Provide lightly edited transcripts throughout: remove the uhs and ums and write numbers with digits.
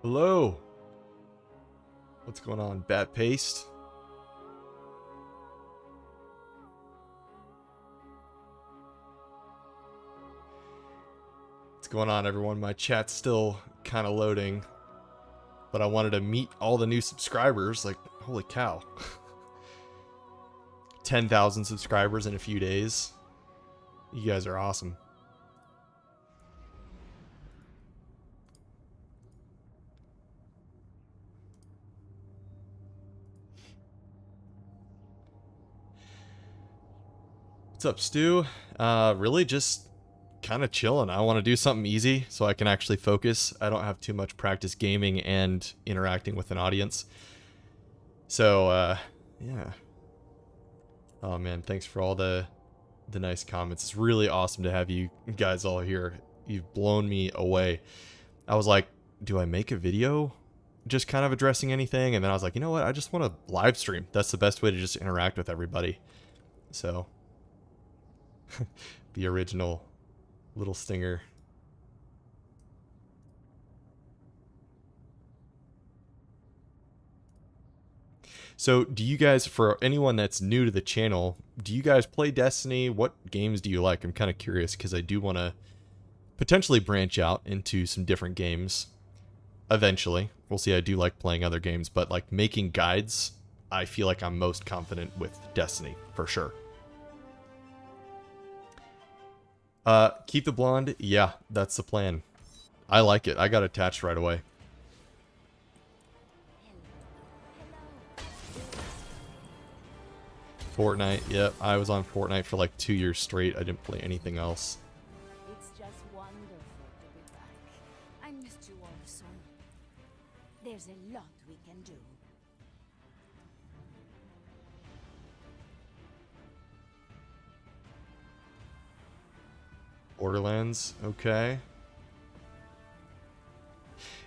Hello. What's going on, Bat Paste? What's going on, everyone? My chat's still kind of loading, but I wanted to meet all the new subscribers. Like, holy cow. 10,000 subscribers in a few days. You guys are awesome. What's up, Stu? Really just kind of chilling. I want to do something easy so I can actually focus. I don't have too much practice gaming and interacting with an audience. So, yeah. Oh man, thanks for all the nice comments. It's really awesome to have you guys all here. You've blown me away. I was like, do I make a video just kind of addressing anything? And then I was like, you know what? I just want to live stream. That's the best way to just interact with everybody. So, the original little stinger. So, do you guys, for anyone that's new to the channel, do you guys play Destiny? What games do you like? I'm kind of curious because I do want to potentially branch out into some different games eventually. We'll see. I do like playing other games, but like making guides, I feel like I'm most confident with Destiny for sure. Keep the blonde. Yeah, that's the plan. I like it. I got attached right away. Fortnite. Yep, I was on Fortnite for like 2 years straight. I didn't play anything else. It's just wonderful to be back. I missed you all so. There's a lot we can do. Borderlands, okay.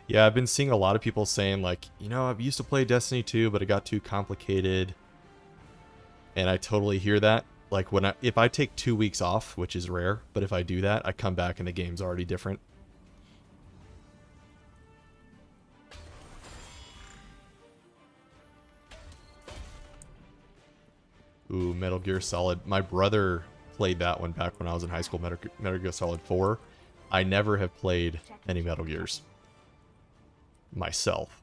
Yeah, I've been seeing a lot of people saying like, you know, I've used to play Destiny 2, but it got too complicated. And I totally hear that. Like if I take 2 weeks off, which is rare, but if I do that, I come back and the game's already different. Ooh, Metal Gear Solid. My brother played that one back when I was in high school, Metal Gear Solid 4. I never have played any Metal Gears myself.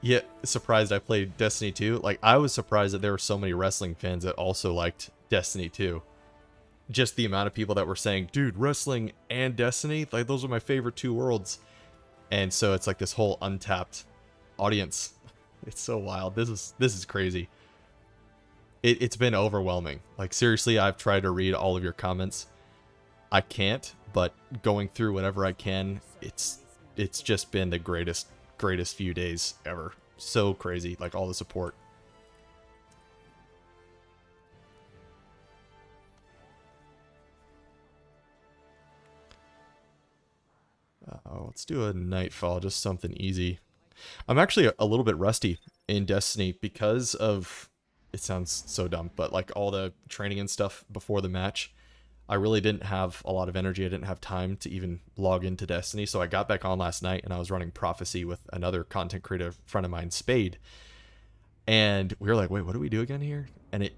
Yeah, surprised I played Destiny 2. Like, I was surprised that there were so many wrestling fans that also liked Destiny 2. Just the amount of people that were saying, dude, wrestling and Destiny, like, those are my favorite two worlds. And so it's like this whole untapped audience. It's so wild. This is crazy. It's been overwhelming. Like, seriously, I've tried to read all of your comments. I can't, but going through whatever I can, it's just been the greatest few days ever. So crazy, like all the support. Let's do a Nightfall, just something easy. I'm actually a little bit rusty in Destiny because of, it sounds so dumb, but like all the training and stuff before the match, I really didn't have a lot of energy. I didn't have time to even log into Destiny. So I got back on last night and I was running Prophecy with another content creator friend of mine, Spade. And we were like, wait, what do we do again here? And it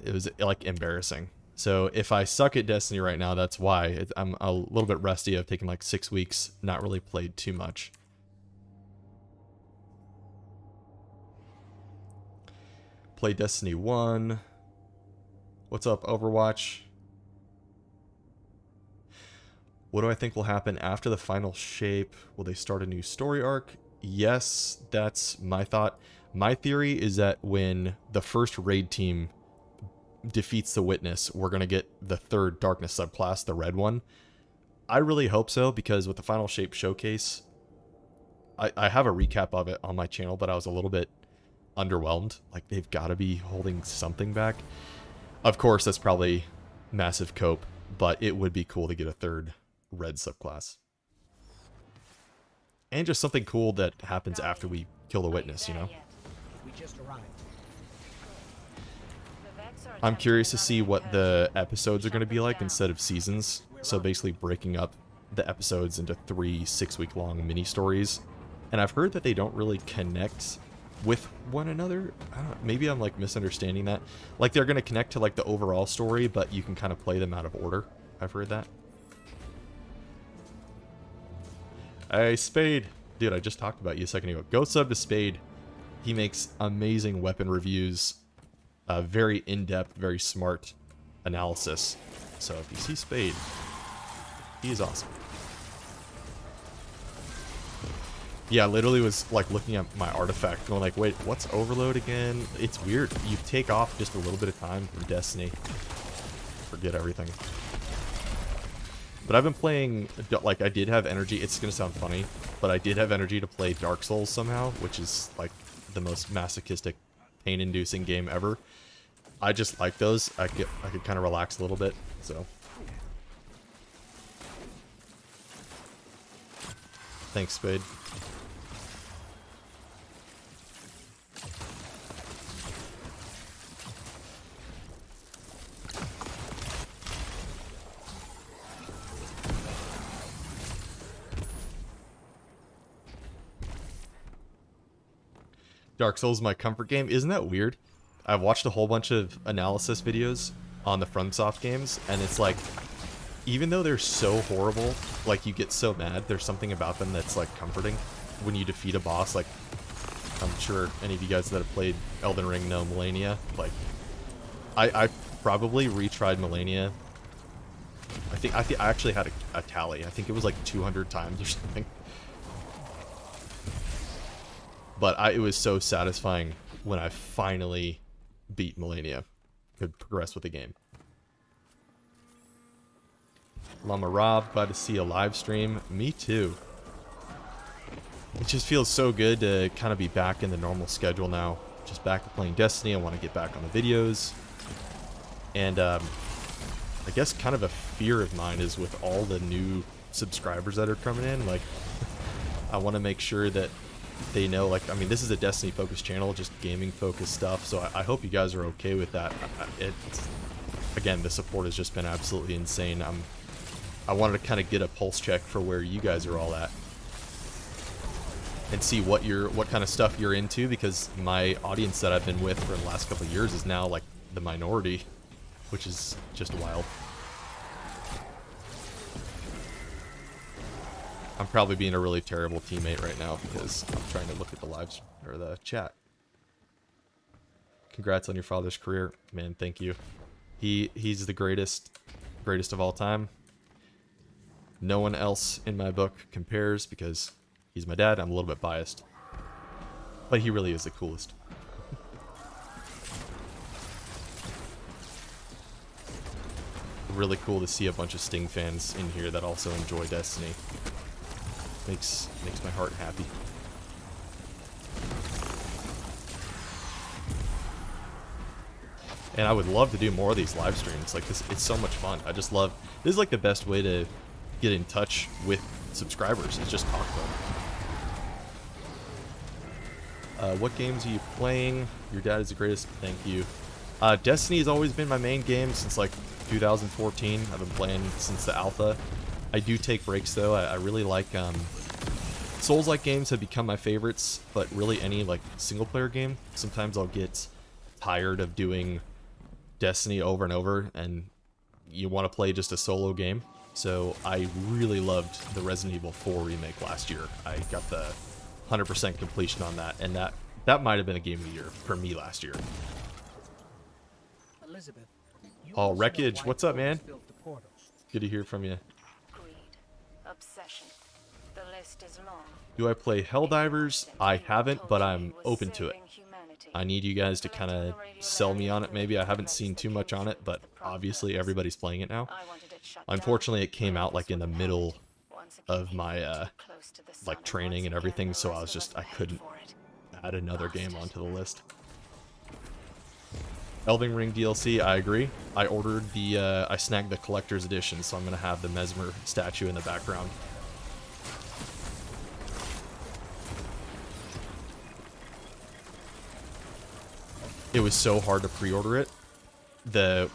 was like embarrassing. So if I suck at Destiny right now, that's why. I'm a little bit rusty. I've taken like 6 weeks, not really played too much. Play Destiny 1. What's up, Overwatch? What do I think will happen after the final shape? Will they start a new story arc? Yes, that's my thought. My theory is that when the first raid team defeats the Witness, we're going to get the third Darkness subclass, the red one. I really hope so, because with the final shape showcase, I have a recap of it on my channel, but I was a little bit underwhelmed. Like, they've got to be holding something back. Of course, that's probably massive cope, but it would be cool to get a third red subclass. And just something cool that happens after we kill the Witness, you know? We just arrived. I'm curious to see what the episodes are going to be like instead of seasons. So basically breaking up the episodes into 3 6-week long mini stories. And I've heard that they don't really connect with one another. Maybe I'm like misunderstanding that. Like they're going to connect to like the overall story, but you can kind of play them out of order. I've heard that. Hey, Spade. Dude, I just talked about you a second ago. Go sub to Spade. He makes amazing weapon reviews. Very in-depth, very smart analysis. So if you see Spade, he is awesome. Yeah, I literally was like looking at my artifact going like, wait, what's overload again? It's weird. You take off just a little bit of time from Destiny. Forget everything. But I've been playing, like I did have energy. It's going to sound funny, but I did have energy to play Dark Souls somehow, which is like the most masochistic, pain-inducing game ever. I just like those. I could kind of relax a little bit, so. Thanks, Spade. Dark Souls is my comfort game. Isn't that weird? I've watched a whole bunch of analysis videos on the FromSoft games, and it's like, even though they're so horrible, like you get so mad, there's something about them that's like comforting when you defeat a boss. Like, I'm sure any of you guys that have played Elden Ring know Millennia. Like, I probably retried Millennia. I think I actually had a tally. I think it was like 200 times or something. But it was so satisfying when I finally beat Millennia. Could progress with the game. Llama Rob, glad to see a live stream. Me too. It just feels so good to kind of be back in the normal schedule now. Just back to playing Destiny. I want to get back on the videos. And I guess kind of a fear of mine is with all the new subscribers that are coming in. Like, I want to make sure that they know, like, I mean, this is a Destiny focused channel, just gaming focused stuff, so I hope you guys are okay with that. Again, the support has just been absolutely insane. I wanted to kind of get a pulse check for where you guys are all at and see what kind of stuff you're into, because my audience that I've been with for the last couple of years is now like the minority, which is just wild. I'm probably being a really terrible teammate right now because I'm trying to look at the live or the chat. Congrats on your father's career, man. Thank you. He's the greatest of all time. No one else in my book compares because he's my dad. I'm a little bit biased, but he really is the coolest. Really cool to see a bunch of Sting fans in here that also enjoy Destiny. Makes my heart happy. And I would love to do more of these live streams. Like this, it's so much fun. I just love. This is like the best way to get in touch with subscribers. Is just talk to them. What games are you playing? Your dad is the greatest. Thank you. Destiny has always been my main game since like 2014. I've been playing since the alpha. I do take breaks though. I really like Souls-like games have become my favorites, but really any like single-player game. Sometimes I'll get tired of doing Destiny over and over, and you want to play just a solo game. So I really loved the Resident Evil 4 remake last year. I got the 100% completion on that, and that might have been a game of the year for me last year. Elizabeth, Oh, Wreckage, what's up, man? Good to hear from you. Obsession. The list is long. Do I play Helldivers? I haven't, but I'm open to it. I need you guys to kind of sell me on it maybe. I haven't seen too much on it, but obviously everybody's playing it now. Unfortunately, it came out like in the middle of my like training and everything, so I couldn't add another game onto the list. Elden Ring DLC, I agree. I ordered I snagged the collector's edition, so I'm gonna have the Mesmer statue in the background. it was so hard to pre-order it. The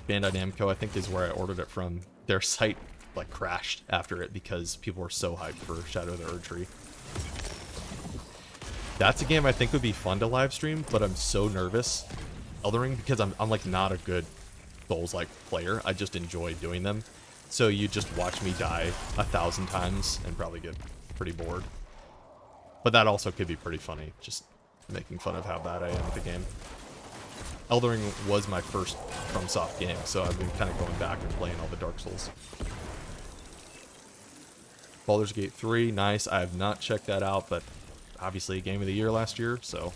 Bandai Namco, I think, is where I ordered it from. Their site like crashed after it because people were so hyped for Shadow of the Erdtree. That's a game I think would be fun to live stream, but I'm so nervous. Elden Ring, because I'm like not a good Souls-like player. I just enjoy doing them. So you just watch me die 1,000 times and probably get pretty bored. But that also could be pretty funny, just making fun of how bad I am at the game. Elden Ring was my first FromSoft game, so I've been kind of going back and playing all the Dark Souls. Baldur's Gate 3, nice. I have not checked that out, but obviously Game of the Year last year, so.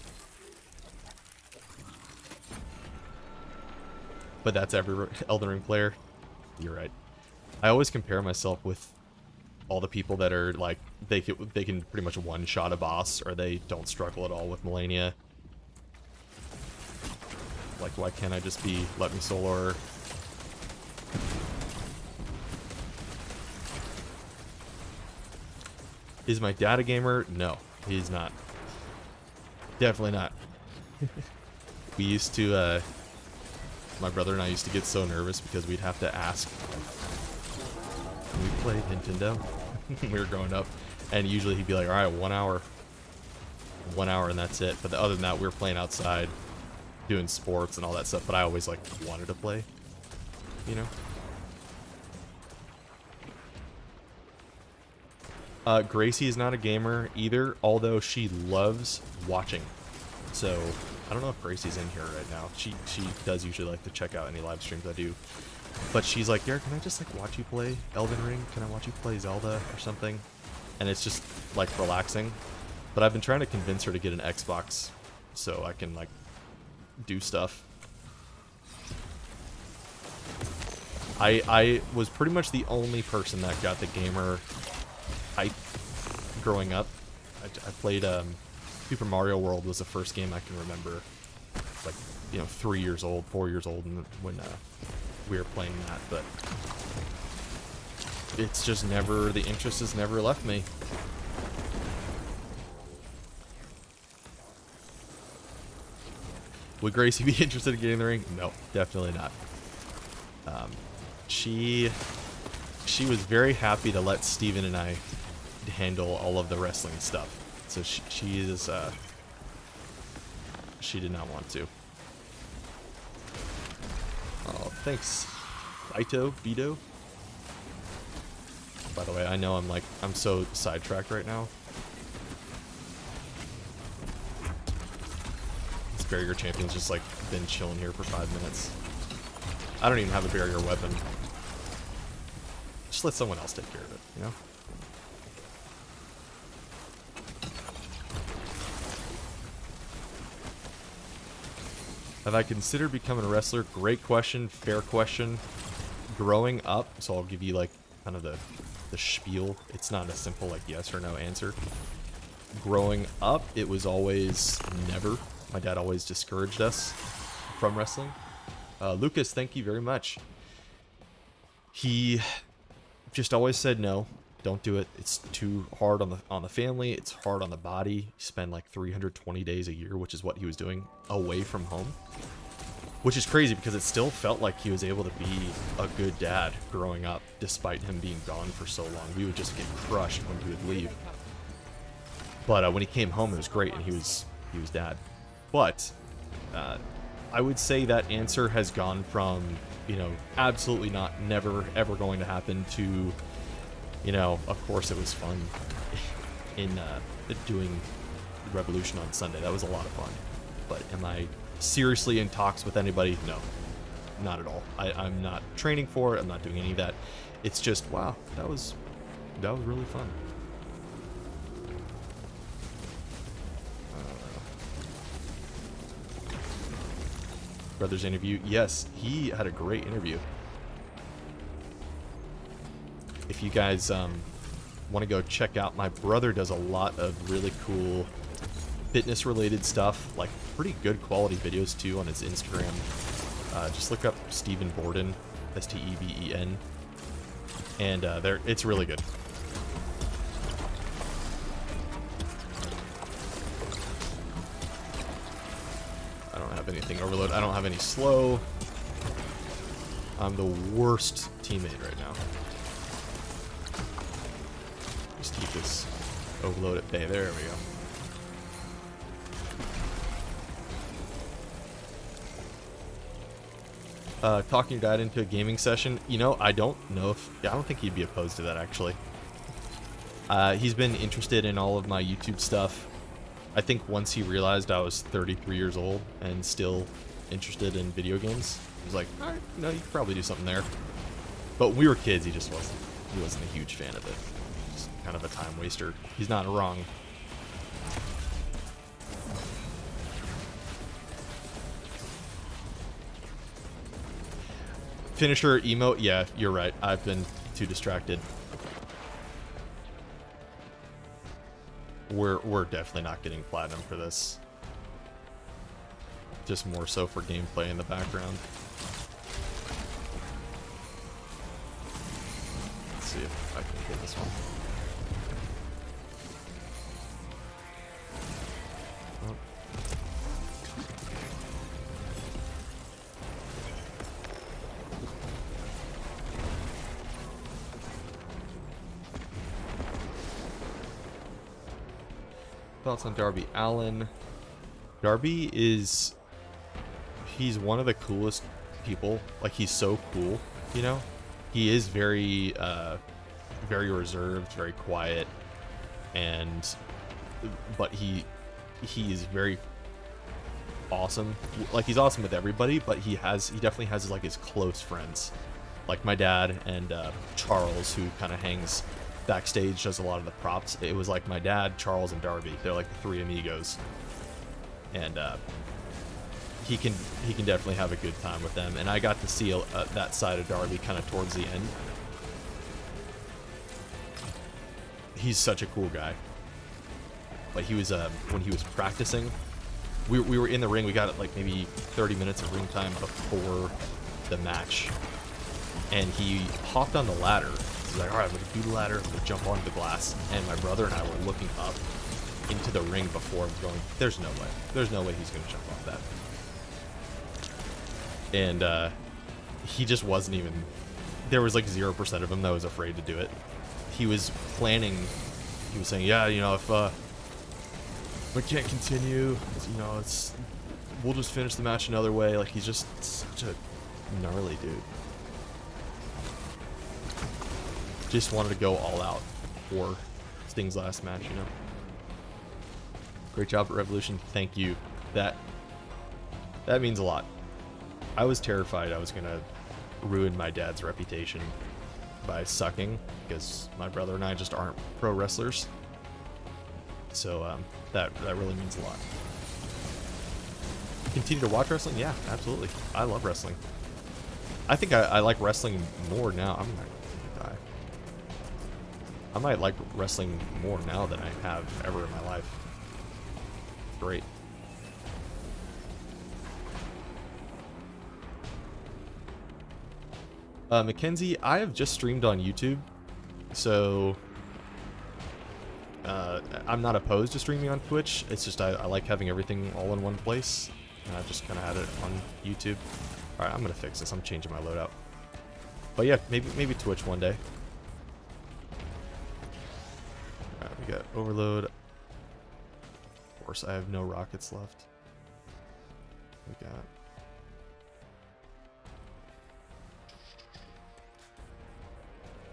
But that's every Elden Ring player. You're right. I always compare myself with all the people that are like, they can pretty much one-shot a boss, or they don't struggle at all with Melania. Like, why can't I just be Let Me Solar? Is my dad a gamer? No, he's not. Definitely not. We used to, my brother and I used to get so nervous because we'd have to ask. We played Nintendo when we were growing up, and usually he'd be like, all right, 1 hour. 1 hour and that's it. But other than that, we were playing outside, doing sports and all that stuff, but I always like wanted to play, you know? Gracie is not a gamer either, although she loves watching. So I don't know if Gracie's in here right now. She does usually like to check out any live streams I do. But she's like, Garrett, can I just like watch you play Elden Ring? Can I watch you play Zelda or something? And it's just like relaxing. But I've been trying to convince her to get an Xbox so I can like do stuff. I was pretty much the only person that got the gamer hype growing up. I played Super Mario World was the first game I can remember, like, you know, 3 years old, 4 years old, and when we were playing that. But it's just never, the interest has never left me. Would Gracie be interested in getting in the ring? No, definitely not. She was very happy to let Steven and I handle all of the wrestling stuff. So she is, she did not want to. Oh, thanks, Vito. By the way, I know I'm so sidetracked right now. This barrier champion's just like been chilling here for 5 minutes. I don't even have a barrier weapon. Just let someone else take care of it, you know? Have I considered becoming a wrestler? Great question, fair question. Growing up, so I'll give you like kind of the spiel. It's not a simple like yes or no answer. Growing up, it was always never. My dad always discouraged us from wrestling. Lucas, thank you very much. He just always said no, don't do it. It's too hard on the family. It's hard on the body. You spend like 320 days a year, which is what he was doing away from home. Which is crazy because it still felt like he was able to be a good dad growing up, despite him being gone for so long. We would just get crushed when he would leave. But when he came home, it was great, and he was dad. But I would say that answer has gone from, you know, absolutely not, never, ever going to happen to, you know, of course it was fun in doing Revolution on Sunday. That was a lot of fun. But am I seriously in talks with anybody? No, not at all. I'm not training for it. I'm not doing any of that. It's just, wow, that was really fun. Brother's interview. Yes, he had a great interview. If you guys want to go check out, my brother does a lot of really cool fitness related stuff, like pretty good quality videos too on his Instagram. Just look up Stephen Borden, Steben, and it's really good. I have anything overload. I don't have any slow. I'm the worst teammate right now. Just keep this overload at bay. There we go. Talking your dad into a gaming session. You know, I don't think he'd be opposed to that, actually. He's been interested in all of my YouTube stuff. I think once he realized I was 33 years old and still interested in video games, he was like, all right, you know, you could probably do something there. But when we were kids, he just wasn't. He wasn't a huge fan of it. Just kind of a time waster. He's not wrong. Finisher emote, yeah, you're right. I've been too distracted. We're definitely not getting platinum for this. Just more so for gameplay in the background. Let's see if I can get this one. Oh. Thoughts on Darby Allen? Darby is... he's one of the coolest people. Like, he's so cool, you know? He is very, very reserved, very quiet, and... but he is very awesome. Like, he's awesome with everybody, but he definitely has, like, his close friends. Like my dad and Charles, who kind of hangs backstage, does a lot of the props. It was like my dad, Charles, and Darby. They're like the three amigos, and he can definitely have a good time with them. And I got to see that side of Darby kind of towards the end. He's such a cool guy. But he was when he was practicing, we were in the ring. We got like maybe 30 minutes of ring time before the match, and he hopped on the ladder. He's like, all right, I'm going to do the ladder, I'm going to jump onto the glass. And my brother and I were looking up into the ring before him going, there's no way. There's no way he's going to jump off that. And he just wasn't even... there was like 0% of him that was afraid to do it. He was planning... he was saying, yeah, you know, if we can't continue, you know, we'll just finish the match another way. Like, he's just such a gnarly dude. Just wanted to go all out for Sting's last match, you know. Great job at Revolution. Thank you. That means a lot. I was terrified I was gonna ruin my dad's reputation by sucking, because my brother and I just aren't pro wrestlers. So that really means a lot. Continue to watch wrestling? Yeah, absolutely. I love wrestling. I think I like wrestling more now. I'm not gonna die. I might like wrestling more now than I have ever in my life. Great. Mackenzie, I have just streamed on YouTube, so I'm not opposed to streaming on Twitch. It's just I like having everything all in one place, and I've just kind of had it on YouTube. All right, I'm gonna fix this. I'm changing my loadout. But yeah, maybe Twitch one day. All right, we got overload. Of course, I have no rockets left. We got.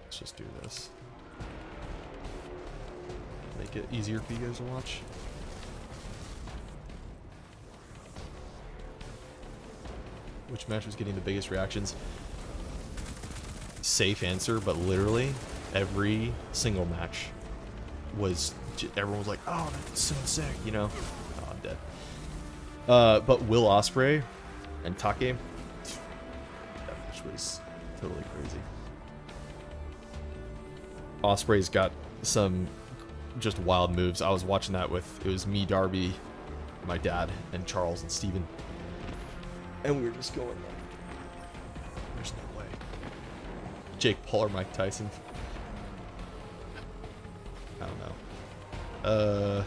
Let's just do this. Make it easier for you guys to watch. Which match was getting the biggest reactions? Safe answer, but literally every single match was... everyone was like, oh, that's so sick, you know? Oh, I'm dead. But Will Ospreay and Take, that match was totally crazy. Ospreay's got some just wild moves. I was watching that with, it was me, Darby, my dad, and Charles and Steven. And we were just going like, there's no way. Jake Paul or Mike Tyson? I don't know.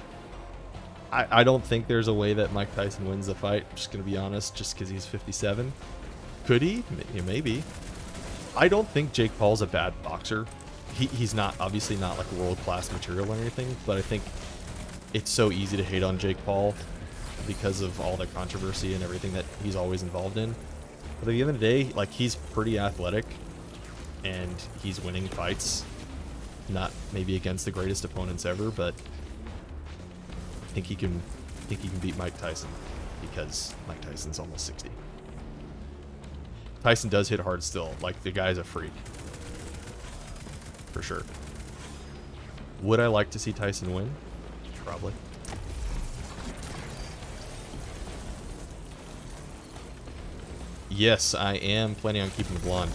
I don't think there's a way that Mike Tyson wins the fight. I'm just going to be honest, just because he's 57. Could he? Maybe. I don't think Jake Paul's a bad boxer. He's not, obviously not like world-class material or anything, but I think it's so easy to hate on Jake Paul because of all the controversy and everything that he's always involved in. But at the end of the day, like, he's pretty athletic, and he's winning fights. Not maybe against the greatest opponents ever, but I think he can beat Mike Tyson because Mike Tyson's almost 60. Tyson does hit hard still. Like, the guy's a freak. For sure. Would I like to see Tyson win? Probably. Yes, I am planning on keeping the blonde.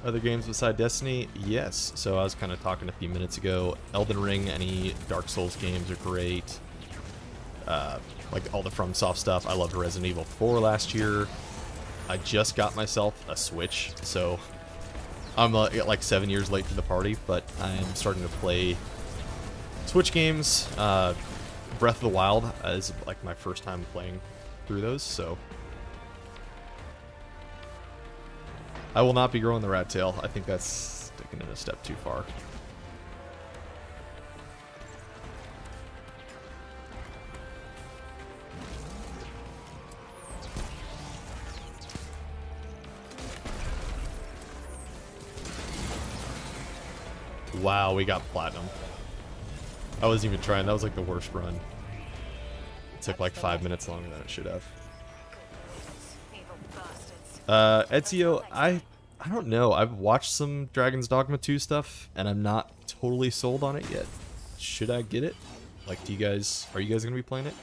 Other games beside Destiny? Yes. So I was kind of talking a few minutes ago. Elden Ring, any Dark Souls games are great. Like all the FromSoft stuff. I loved Resident Evil 4 last year. I just got myself a Switch, so I'm like 7 years late to the party, but I'm starting to play Switch games. Breath of the Wild is like my first time playing through those, so I will not be growing the rat tail. I think that's taking it a step too far. Wow, we got platinum. I wasn't even trying. That was like the worst run. It took like 5 minutes longer than it should have. Ezio, I don't know. I've watched some Dragon's Dogma 2 stuff, and I'm not totally sold on it yet. Should I get it? Like, are you guys gonna be playing it?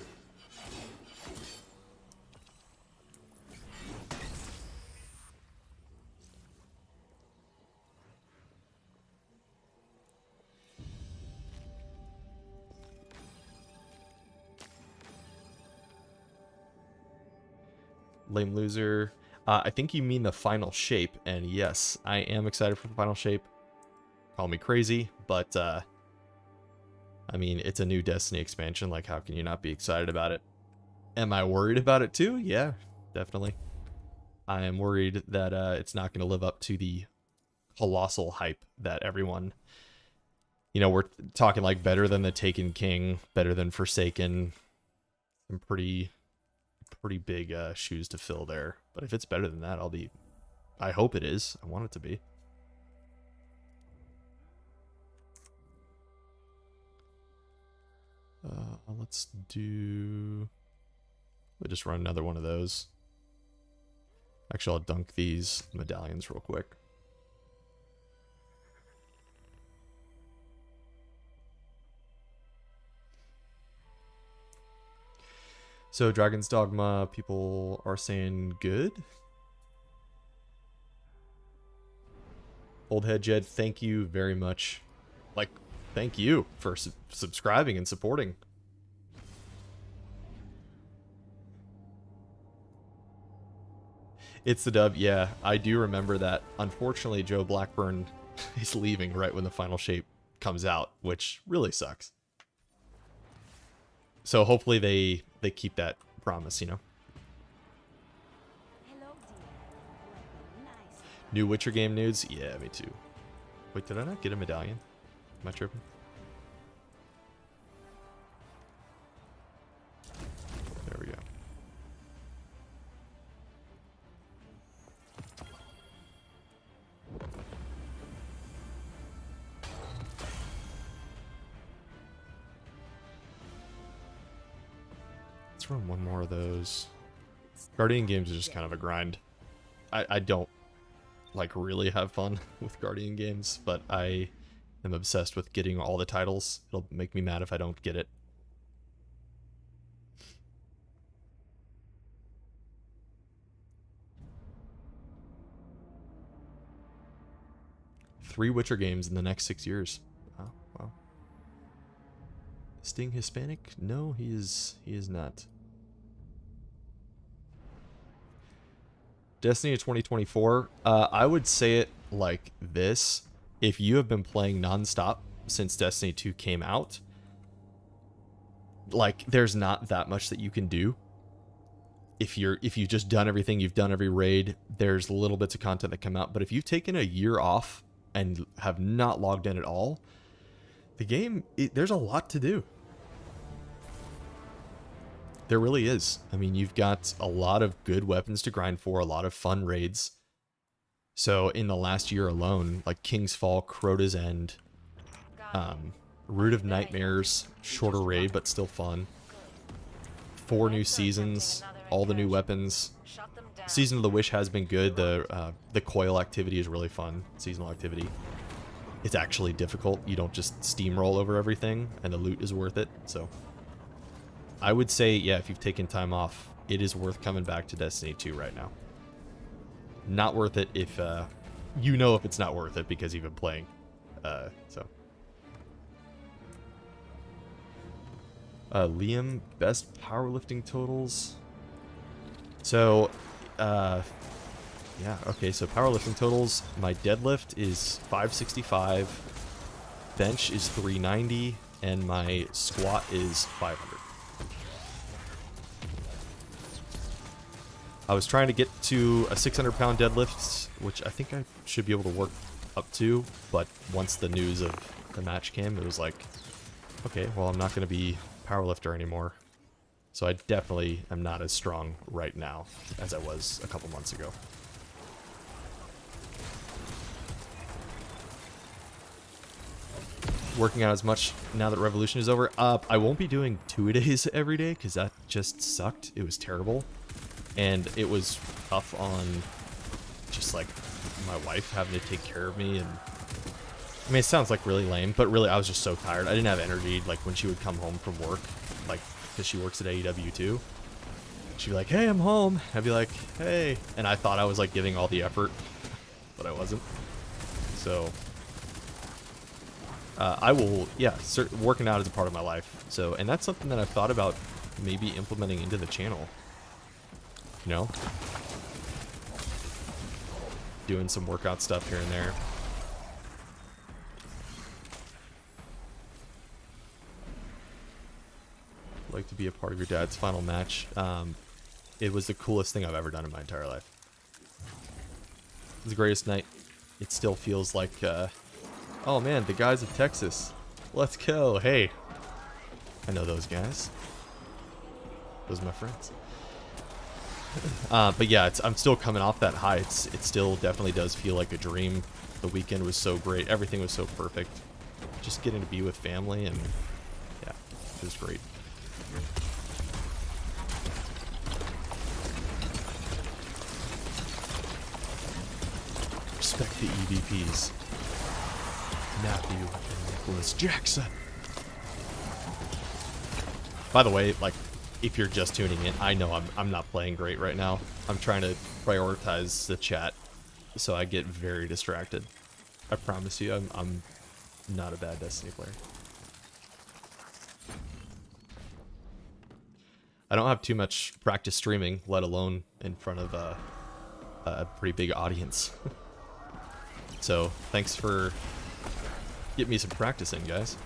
Lame loser. I think you mean the final shape, and yes, I am excited for the final shape. Call me crazy, but I mean, it's a new Destiny expansion. Like, how can you not be excited about it? Am I worried about it too? Yeah, definitely. I am worried that it's not going to live up to the colossal hype that everyone, you know, we're talking like better than the Taken King, better than Forsaken. Some pretty big shoes to fill there. But if it's better than that, I hope it is. I want it to be. Let's do... We'll just run another one of those. Actually, I'll dunk these medallions real quick. So, Dragon's Dogma, people are saying good. Old Head Jed, thank you very much. Like, thank you for subscribing and supporting. It's the dub, yeah. I do remember that. Unfortunately, Joe Blackburn is leaving right when the final shape comes out, which really sucks. So hopefully they keep that promise, you know. Hello, dear. Nice. New Witcher game nudes? Yeah, me too. Wait, did I not get a medallion? Am I tripping? There we go. Let's run one more of those. Guardian games is just kind of a grind. I don't like really have fun with Guardian games, but I am obsessed with getting all the titles. It'll make me mad if I don't get it. Three Witcher games in the next 6 years. Oh, wow. Sting Hispanic? No, he is not. Destiny 2024, I would say it like this. If you have been playing nonstop since Destiny 2 came out, like there's not that much that you can do. If you've just done everything, you've done every raid, there's little bits of content that come out. But if you've taken a year off and have not logged in at all, the game, there's a lot to do. There really is. I mean, you've got a lot of good weapons to grind for, a lot of fun raids. So in the last year alone, like King's Fall, Crota's End, Root of Nightmares, shorter raid but still fun. 4 new seasons, all the new weapons. Season of the Wish has been good. The coil activity is really fun. Seasonal activity. It's actually difficult. You don't just steamroll over everything, and the loot is worth it. So I would say, yeah, if you've taken time off, it is worth coming back to Destiny 2 right now. Not worth it if you know if it's not worth it because you've been playing. So Liam, best powerlifting totals. So yeah, okay, so powerlifting totals, my deadlift is 565, bench is 390, and my squat is 500. I was trying to get to a 600-pound deadlift, which I think I should be able to work up to, but once the news of the match came, it was like, okay, well, I'm not going to be powerlifter anymore. So I definitely am not as strong right now as I was a couple months ago. Working out as much now that Revolution is over. I won't be doing 2-a-days every day because that just sucked. It was terrible. And it was tough on just like my wife having to take care of me. And I mean, it sounds like really lame, but really I was just so tired. I didn't have energy like when she would come home from work, like because she works at AEW too. She'd be like, hey, I'm home. I'd be like, hey. And I thought I was like giving all the effort, but I wasn't. So I will, yeah, working out is a part of my life. So, and that's something that I've thought about maybe implementing into the channel. You know? Doing some workout stuff here and there. Like to be a part of your dad's final match. It was the coolest thing I've ever done in my entire life. It was the greatest night. It still feels like, oh man, the guys of Texas. Let's go. Hey. I know those guys. Those are my friends. But yeah, I'm still coming off that high. It still definitely does feel like a dream. The weekend was so great. Everything was so perfect. Just getting to be with family and yeah, it was great. Respect the EVPs. Matthew and Nicholas Jackson. By the way, like, if you're just tuning in, I know I'm not playing great right now. I'm trying to prioritize the chat, so I get very distracted. I promise you, I'm not a bad Destiny player. I don't have too much practice streaming, let alone in front of a pretty big audience. So thanks for getting me some practice in, guys.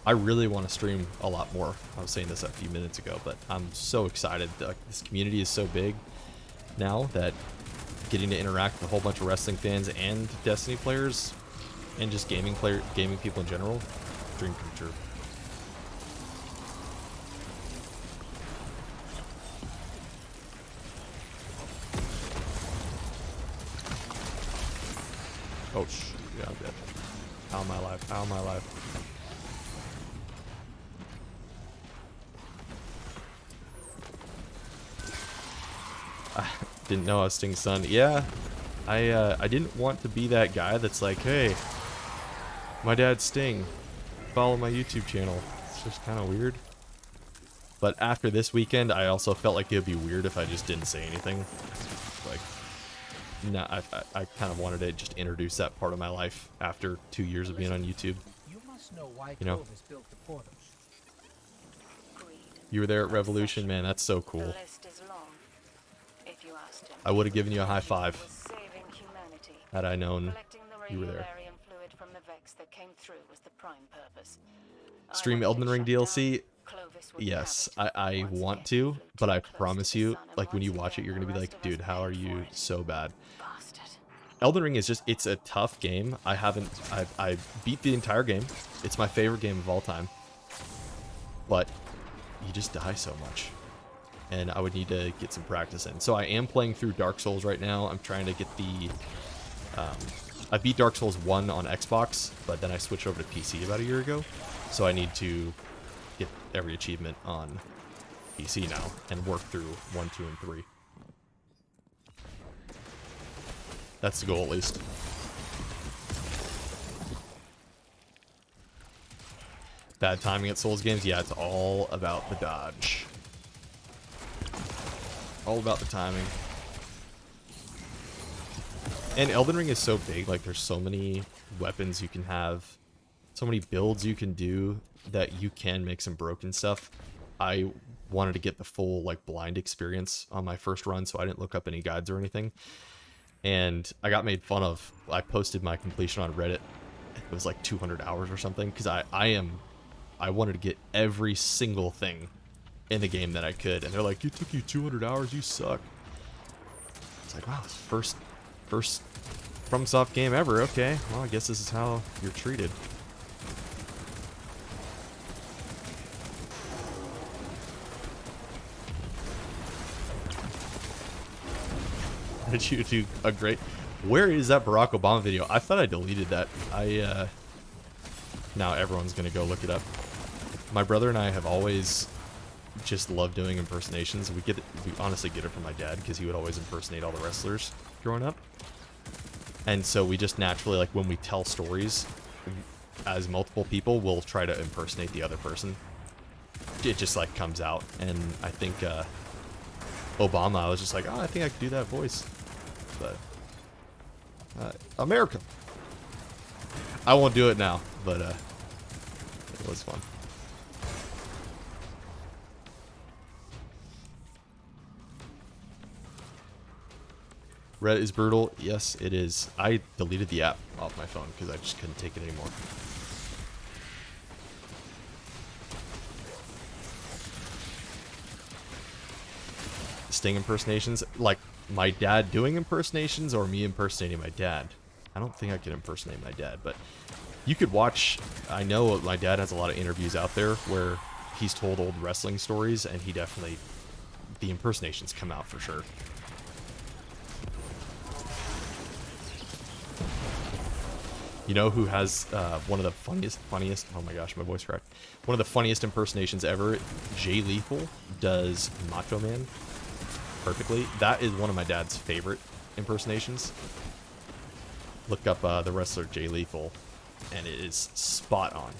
I really want to stream a lot more. I was saying this a few minutes ago, but I'm so excited. This community is so big now that getting to interact with a whole bunch of wrestling fans and Destiny players and just gaming people in general, dream come true. Oh, yeah, I'm dead. How am I alive? How am I alive? I didn't know I was Sting's son. Yeah, I didn't want to be that guy that's like, hey, my dad's Sting. Follow my YouTube channel. It's just kind of weird. But after this weekend, I also felt like it would be weird if I just didn't say anything. Like, no, I kind of wanted to just introduce that part of my life after 2 years of being on YouTube. You know, you were there at Revolution, man. That's so cool. you asked him. I would have given you a high five Was saving humanity. had I known Collecting the you were there. radiolarian fluid from the Vex that came through was the prime purpose. Stream I wanted Elden it Ring shut DLC? down. Clovis wouldn't Yes, have it. I Once want again, to, flew but too I close to promise the you, sun, and like when you once watch it, again, you're gonna the be like, rest of us dude, how are paid you for it. so bad? Bastard. Elden Ring is just, it's a tough game. I beat the entire game. It's my favorite game of all time. But you just die so much. And I would need to get some practice in. So I am playing through Dark Souls right now. I'm trying to get the... I beat Dark Souls 1 on Xbox, but then I switched over to PC about a year ago. So I need to get every achievement on PC now and work through 1, 2, and 3. That's the goal, at least. Bad timing at Souls games? Yeah, it's all about the dodge. All about the timing. And Elden Ring is so big, like there's so many weapons you can have, so many builds you can do that you can make some broken stuff. I wanted to get the full like blind experience on my first run, so I didn't look up any guides or anything. And I got made fun of. I posted my completion on Reddit. It was like 200 hours or something, because I wanted to get every single thing in the game that I could, and they're like, "It took you 200 hours, you suck." It's like, wow, first FromSoft game ever. Okay, well, I guess this is how you're treated. Did you do a great... Where is that Barack Obama video? I thought I deleted that. Now everyone's gonna go look it up. My brother and I have always just loved doing impersonations. We honestly get it from my dad, because he would always impersonate all the wrestlers growing up. And so we just naturally, like when we tell stories as multiple people, we'll try to impersonate the other person. It just like comes out. And I think Obama, I was just like, oh, I think I could do that voice. But America. I won't do it now, but it was fun. Reddit is brutal. Yes, it is. I deleted the app off my phone because I just couldn't take it anymore. Sting impersonations? Like my dad doing impersonations or me impersonating my dad? I don't think I could impersonate my dad, but you could watch. I know my dad has a lot of interviews out there where he's told old wrestling stories, and he definitely, the impersonations come out for sure. You know who has one of the funniest, oh my gosh, my voice cracked. One of the funniest impersonations ever? Jay Lethal does Macho Man perfectly. That is one of my dad's favorite impersonations. Look up the wrestler Jay Lethal, and it is spot on.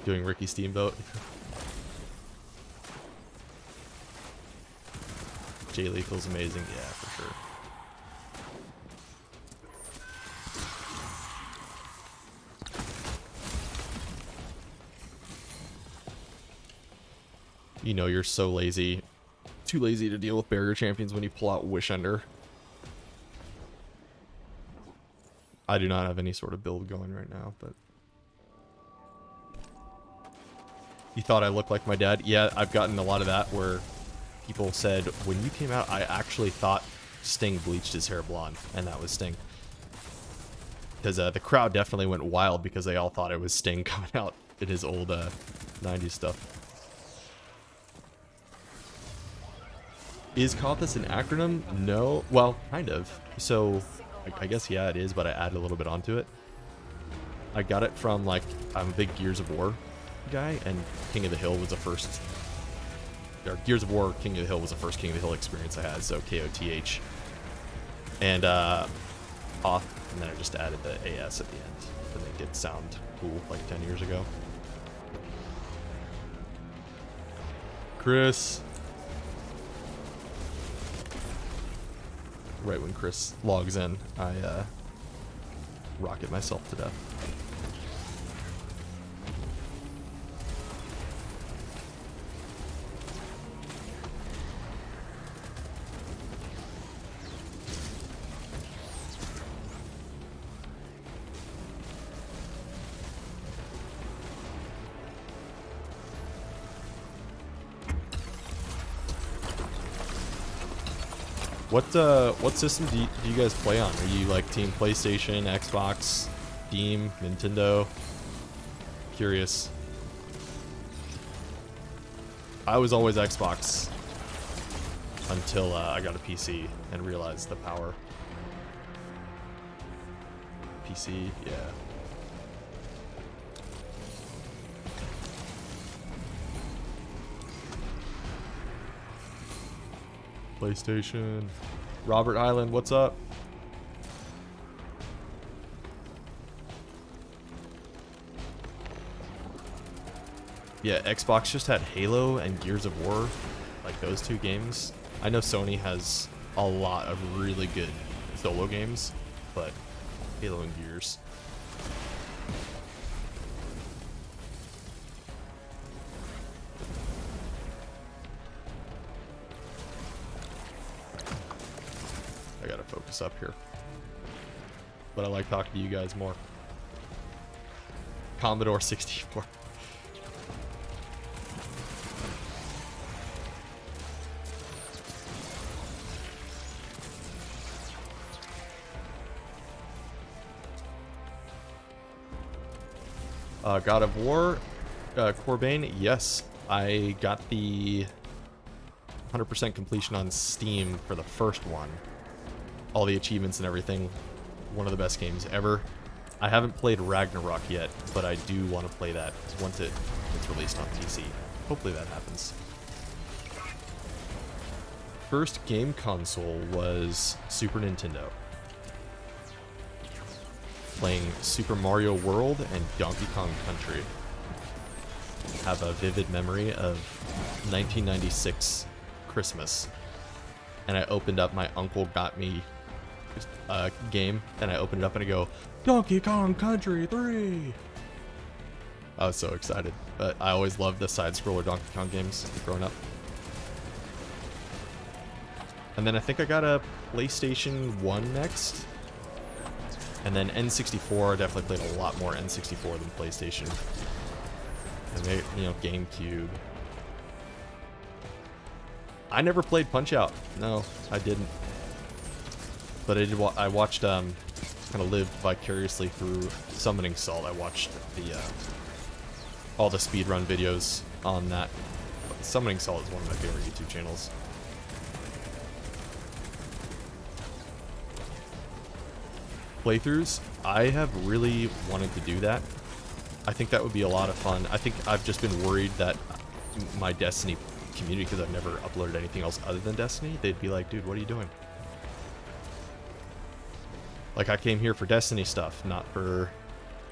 Doing Ricky Steamboat. Jay Lethal's amazing, yeah, for sure. You know you're so lazy. Too lazy to deal with barrier champions when you pull out Wish Ender. I do not have any sort of build going right now, but... You thought I looked like my dad? Yeah, I've gotten a lot of that where people said, when you came out, I actually thought Sting bleached his hair blonde, and that was Sting. Because the crowd definitely went wild because they all thought it was Sting coming out in his old 90s stuff. Is Cothis an acronym? No. Well, kind of. So, I guess, yeah, it is, but I added a little bit onto it. I got it from, like, I'm a big Gears of War guy, and King of the Hill was the first... Or Gears of War King of the Hill was the first King of the Hill experience I had, so KOTH. And, Hoth, and then I just added the AS at the end to make it sound cool, like 10 years ago. Chris... Right when Chris logs in, I rocket myself to death. What system do you guys play on? Are you like Team PlayStation, Xbox, Steam, Nintendo? Curious. I was always Xbox until I got a PC and realized the power. PC, yeah. PlayStation. Robert Island, what's up? Yeah, Xbox just had Halo and Gears of War, like those two games. I know Sony has a lot of really good solo games, but Halo and Gears. I gotta focus up here. But I like talking to you guys more. Commodore 64. God of War, Corbane, yes. I got the 100% completion on Steam for the first one. All the achievements and everything. One of the best games ever. I haven't played Ragnarok yet, but I do want to play that once it's released on PC. Hopefully that happens. First game console was Super Nintendo. Playing Super Mario World and Donkey Kong Country. Have a vivid memory of 1996 Christmas. And I opened up, my uncle got me a game, and I opened it up and I go, Donkey Kong Country 3! I was so excited. But I always loved the side-scroller Donkey Kong games growing up. And then I think I got a PlayStation 1 next. And then N64, I definitely played a lot more N64 than PlayStation. And they, you know, GameCube. I never played Punch-Out. No, I didn't. But I did. I watched, kind of lived vicariously through Summoning Salt. I watched the all the speedrun videos on that. Summoning Salt is one of my favorite YouTube channels. Playthroughs, I have really wanted to do that. I think that would be a lot of fun. I think I've just been worried that my Destiny community, because I've never uploaded anything else other than Destiny, they'd be like, dude, what are you doing? Like, I came here for Destiny stuff, not for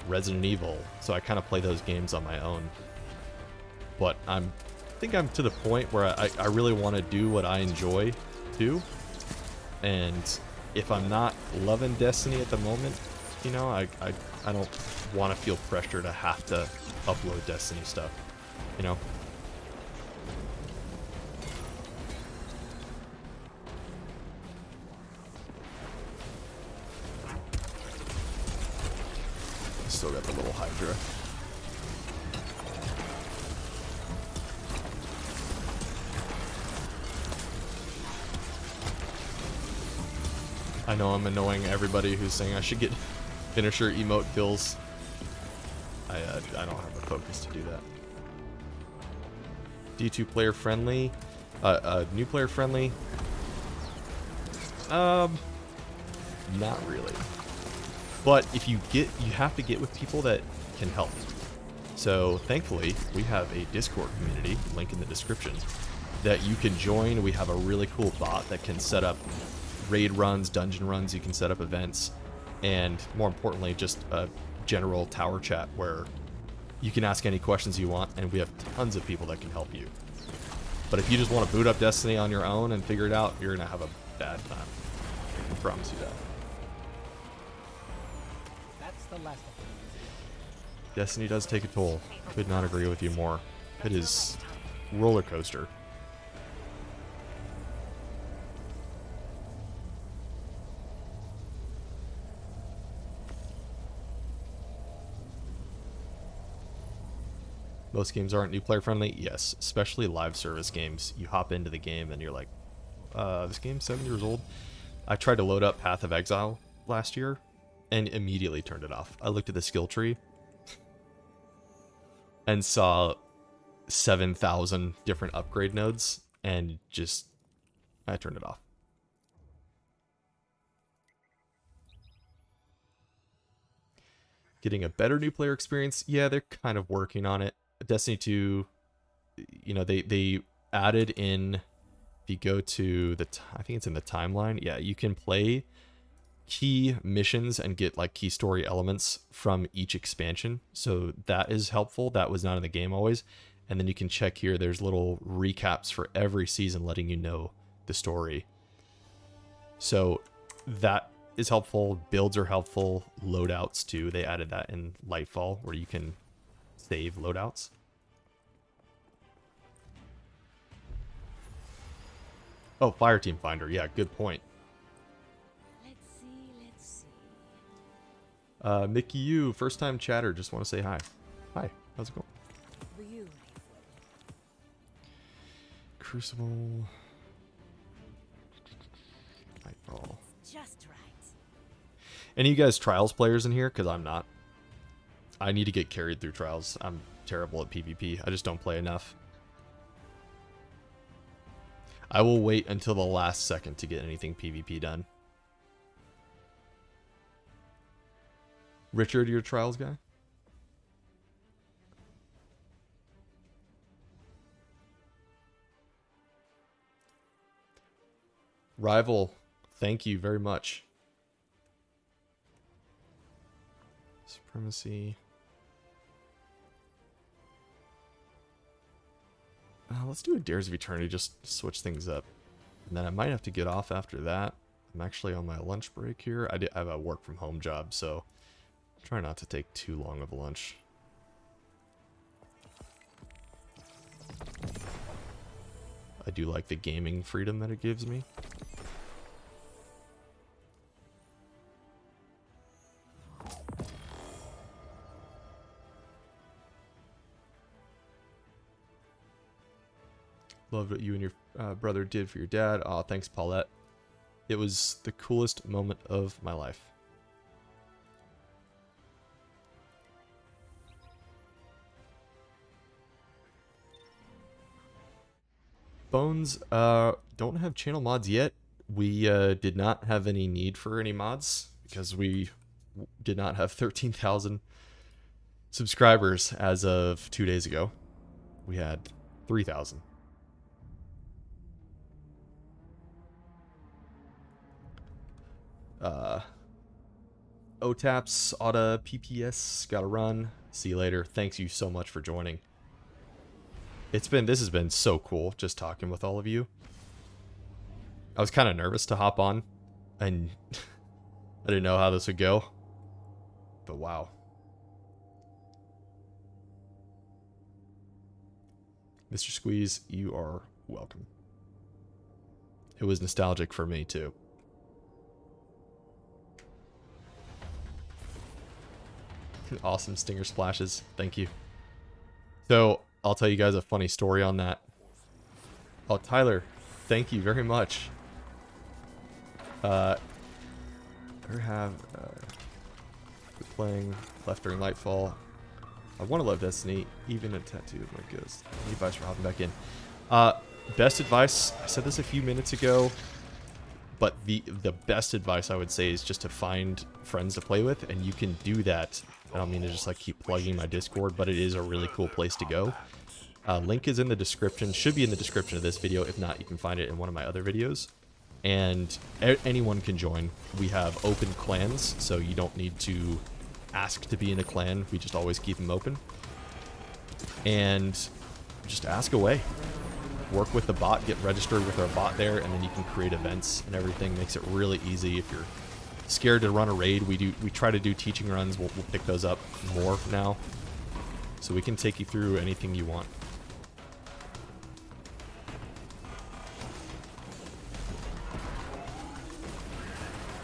Resident Evil, so I kind of play those games on my own. But I think I'm to the point where I really want to do what I enjoy too. And if I'm not loving Destiny at the moment, you know, I don't want to feel pressure to have to upload Destiny stuff, you know? Still got the little Hydra. I know I'm annoying everybody who's saying I should get finisher emote kills. I don't have the focus to do that. D2 player friendly? New player friendly? Not really. But if you have to get with people that can help. So thankfully, we have a Discord community, link in the description, that you can join. We have a really cool bot that can set up raid runs, dungeon runs, you can set up events, and more importantly, just a general tower chat where you can ask any questions you want, and we have tons of people that can help you. But if you just want to boot up Destiny on your own and figure it out, you're going to have a bad time. I can promise you that. That's the last of it. Destiny does take a toll. Could not agree with you more. It is roller coaster. Most games aren't new player friendly. Yes, especially live service games. You hop into the game and you're like, This game's 7 years old. I tried to load up Path of Exile last year and immediately turned it off. I looked at the skill tree and saw 7,000 different upgrade nodes and just, I turned it off. Getting a better new player experience. Yeah, they're kind of working on it. Destiny 2, you know, they added in, if you go to the, I think it's in the timeline. Yeah, you can play key missions and get like key story elements from each expansion. So that is helpful. That was not in the game always. And then you can check here, there's little recaps for every season letting you know the story. So that is helpful. Builds are helpful. Loadouts too. They added that in Lightfall where you can save loadouts. Oh, Fireteam Finder. Yeah, good point. Let's see. Mickey Yu, first time chatter. Just want to say hi. Hi, how's it going? Beautiful. Crucible. Nightfall. Just right. Any of you guys Trials players in here? Because I'm not. I need to get carried through Trials. I'm terrible at PvP. I just don't play enough. I will wait until the last second to get anything PvP done. Richard, you're a Trials guy? Rival, thank you very much. Supremacy. Let's do a Dares of Eternity, just switch things up. And then I might have to get off after that. I'm actually on my lunch break here. I have a work from home job, so try not to take too long of a lunch. I do like the gaming freedom that it gives me. Loved what you and your brother did for your dad. Aw, thanks, Paulette. It was the coolest moment of my life. Bones, don't have channel mods yet. We did not have any need for any mods because we did not have 13,000 subscribers as of 2 days ago. We had 3,000. OTAPS, Auto, PPS, gotta run. See you later. Thanks you so much for joining. This has been so cool just talking with all of you. I was kind of nervous to hop on and I didn't know how this would go. But wow. Mr. Squeeze, you are welcome. It was nostalgic for me too. Awesome stinger splashes. Thank you. So, I'll tell you guys a funny story on that. Oh, Tyler, thank you very much. Quit playing left during Lightfall. I want to love Destiny, even a tattoo of my ghost. Any advice for hopping back in? Best advice, I said this a few minutes ago, but the best advice I would say is just to find friends to play with, and you can do that. I don't mean to just like keep plugging my Discord, but it is a really cool place to go. Link is in the description, should be in the description of this video. If not, you can find it in one of my other videos. And anyone can join. We have open clans, so you don't need to ask to be in a clan. We just always keep them open. And just ask away. Work with the bot, get registered with our bot there, and then you can create events and everything. Makes it really easy. If you're scared to run a raid, we try to do teaching runs. We'll pick those up more now, so we can take you through anything you want.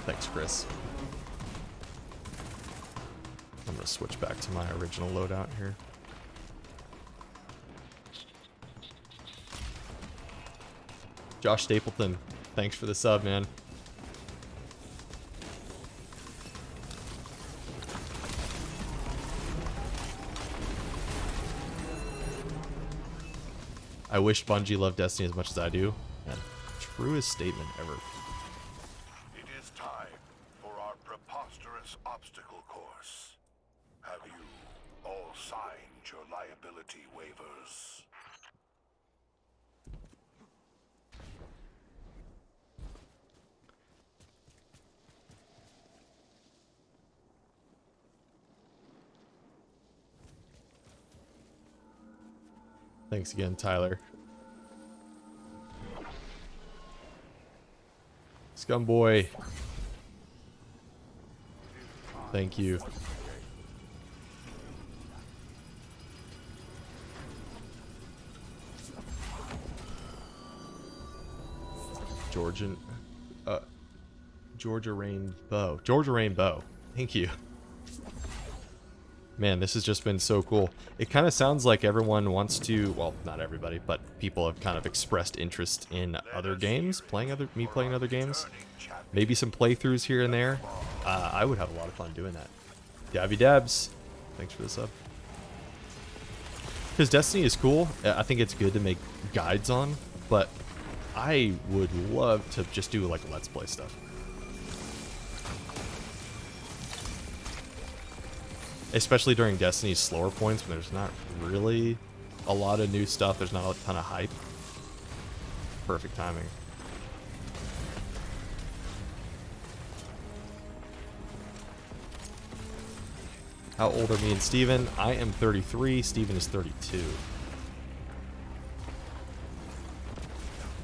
Thanks, Chris. I'm gonna switch back to my original loadout here. Josh Stapleton, thanks for the sub, man. I wish Bungie loved Destiny as much as I do. Man, truest statement ever. It is time for our preposterous obstacle course. Have you all signed your liability waivers? Thanks again, Tyler. Scumboy. Thank you. Georgia Rainbow. Georgia Rainbow. Thank you. Man, this has just been so cool. It kind of sounds like everyone wants to, well, not everybody, but people have kind of expressed interest in other games, playing other games. Maybe some playthroughs here and there. I would have a lot of fun doing that. Dabby Dabs, thanks for the sub. Because Destiny is cool. I think it's good to make guides on, but I would love to just do like Let's Play stuff. Especially during Destiny's slower points when there's not really a lot of new stuff. There's not a ton of hype. Perfect timing. How old are me and Steven? I am 33. Steven is 32.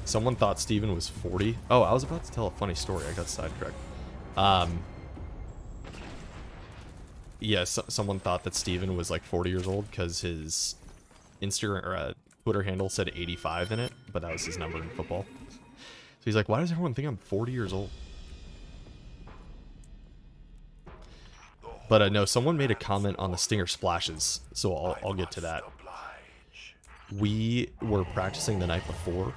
Someone thought Steven was 40. Oh, I was about to tell a funny story. I got sidetracked. Yes, someone thought that Steven was like 40 years old because his Instagram or Twitter handle said 85 in it, but that was his number in football. So he's like, why does everyone think I'm 40 years old? But no, someone made a comment on the Stinger splashes, so I'll get to that. We were practicing the night before,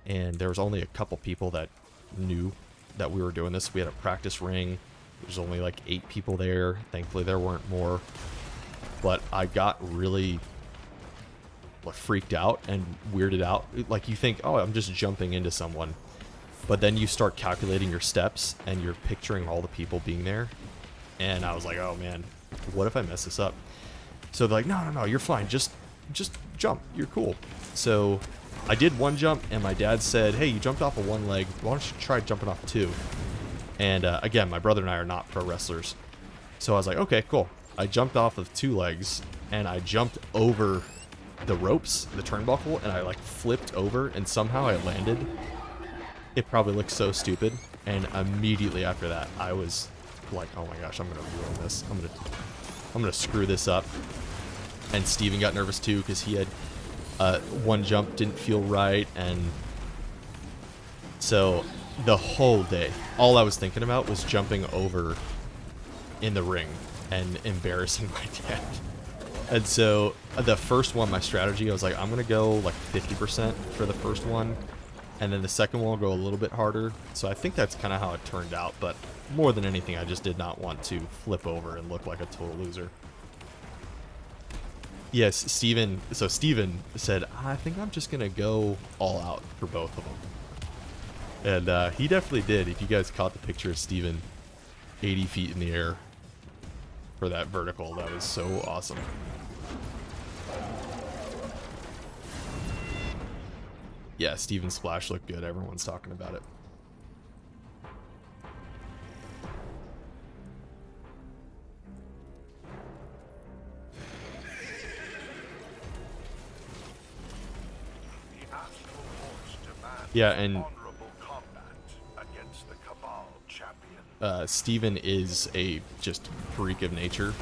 and there was only a couple people that knew that we were doing this. We had a practice ring. There's only like 8 people there. Thankfully, there weren't more. But I got really freaked out and weirded out. Like, you think, oh, I'm just jumping into someone. But then you start calculating your steps, and you're picturing all the people being there. And I was like, oh, man, what if I mess this up? So they're like, no, you're fine. Just jump. You're cool. So I did one jump, and my dad said, hey, you jumped off of one leg. Why don't you try jumping off 2? And again, my brother and I are not pro wrestlers. So I was like, okay, cool. I jumped off of 2 legs, and I jumped over the ropes, the turnbuckle, and I like flipped over, and somehow I landed. It probably looked so stupid. And immediately after that, I was like, oh my gosh, I'm going to ruin this. I'm going to screw this up. And Steven got nervous too, because he had one jump didn't feel right. And so the whole day, all I was thinking about was jumping over in the ring and embarrassing my dad. And so the first one, my strategy, I was like, I'm going to go like 50% for the first one. And then the second one will go a little bit harder. So I think that's kind of how it turned out. But more than anything, I just did not want to flip over and look like a total loser. Yes, Steven. So Steven said, I think I'm just going to go all out for both of them. And he definitely did. If you guys caught the picture of Steven 80 feet in the air for that vertical, that was so awesome. Yeah, Steven's splash looked good. Everyone's talking about it. Yeah, and Steven is a just freak of nature,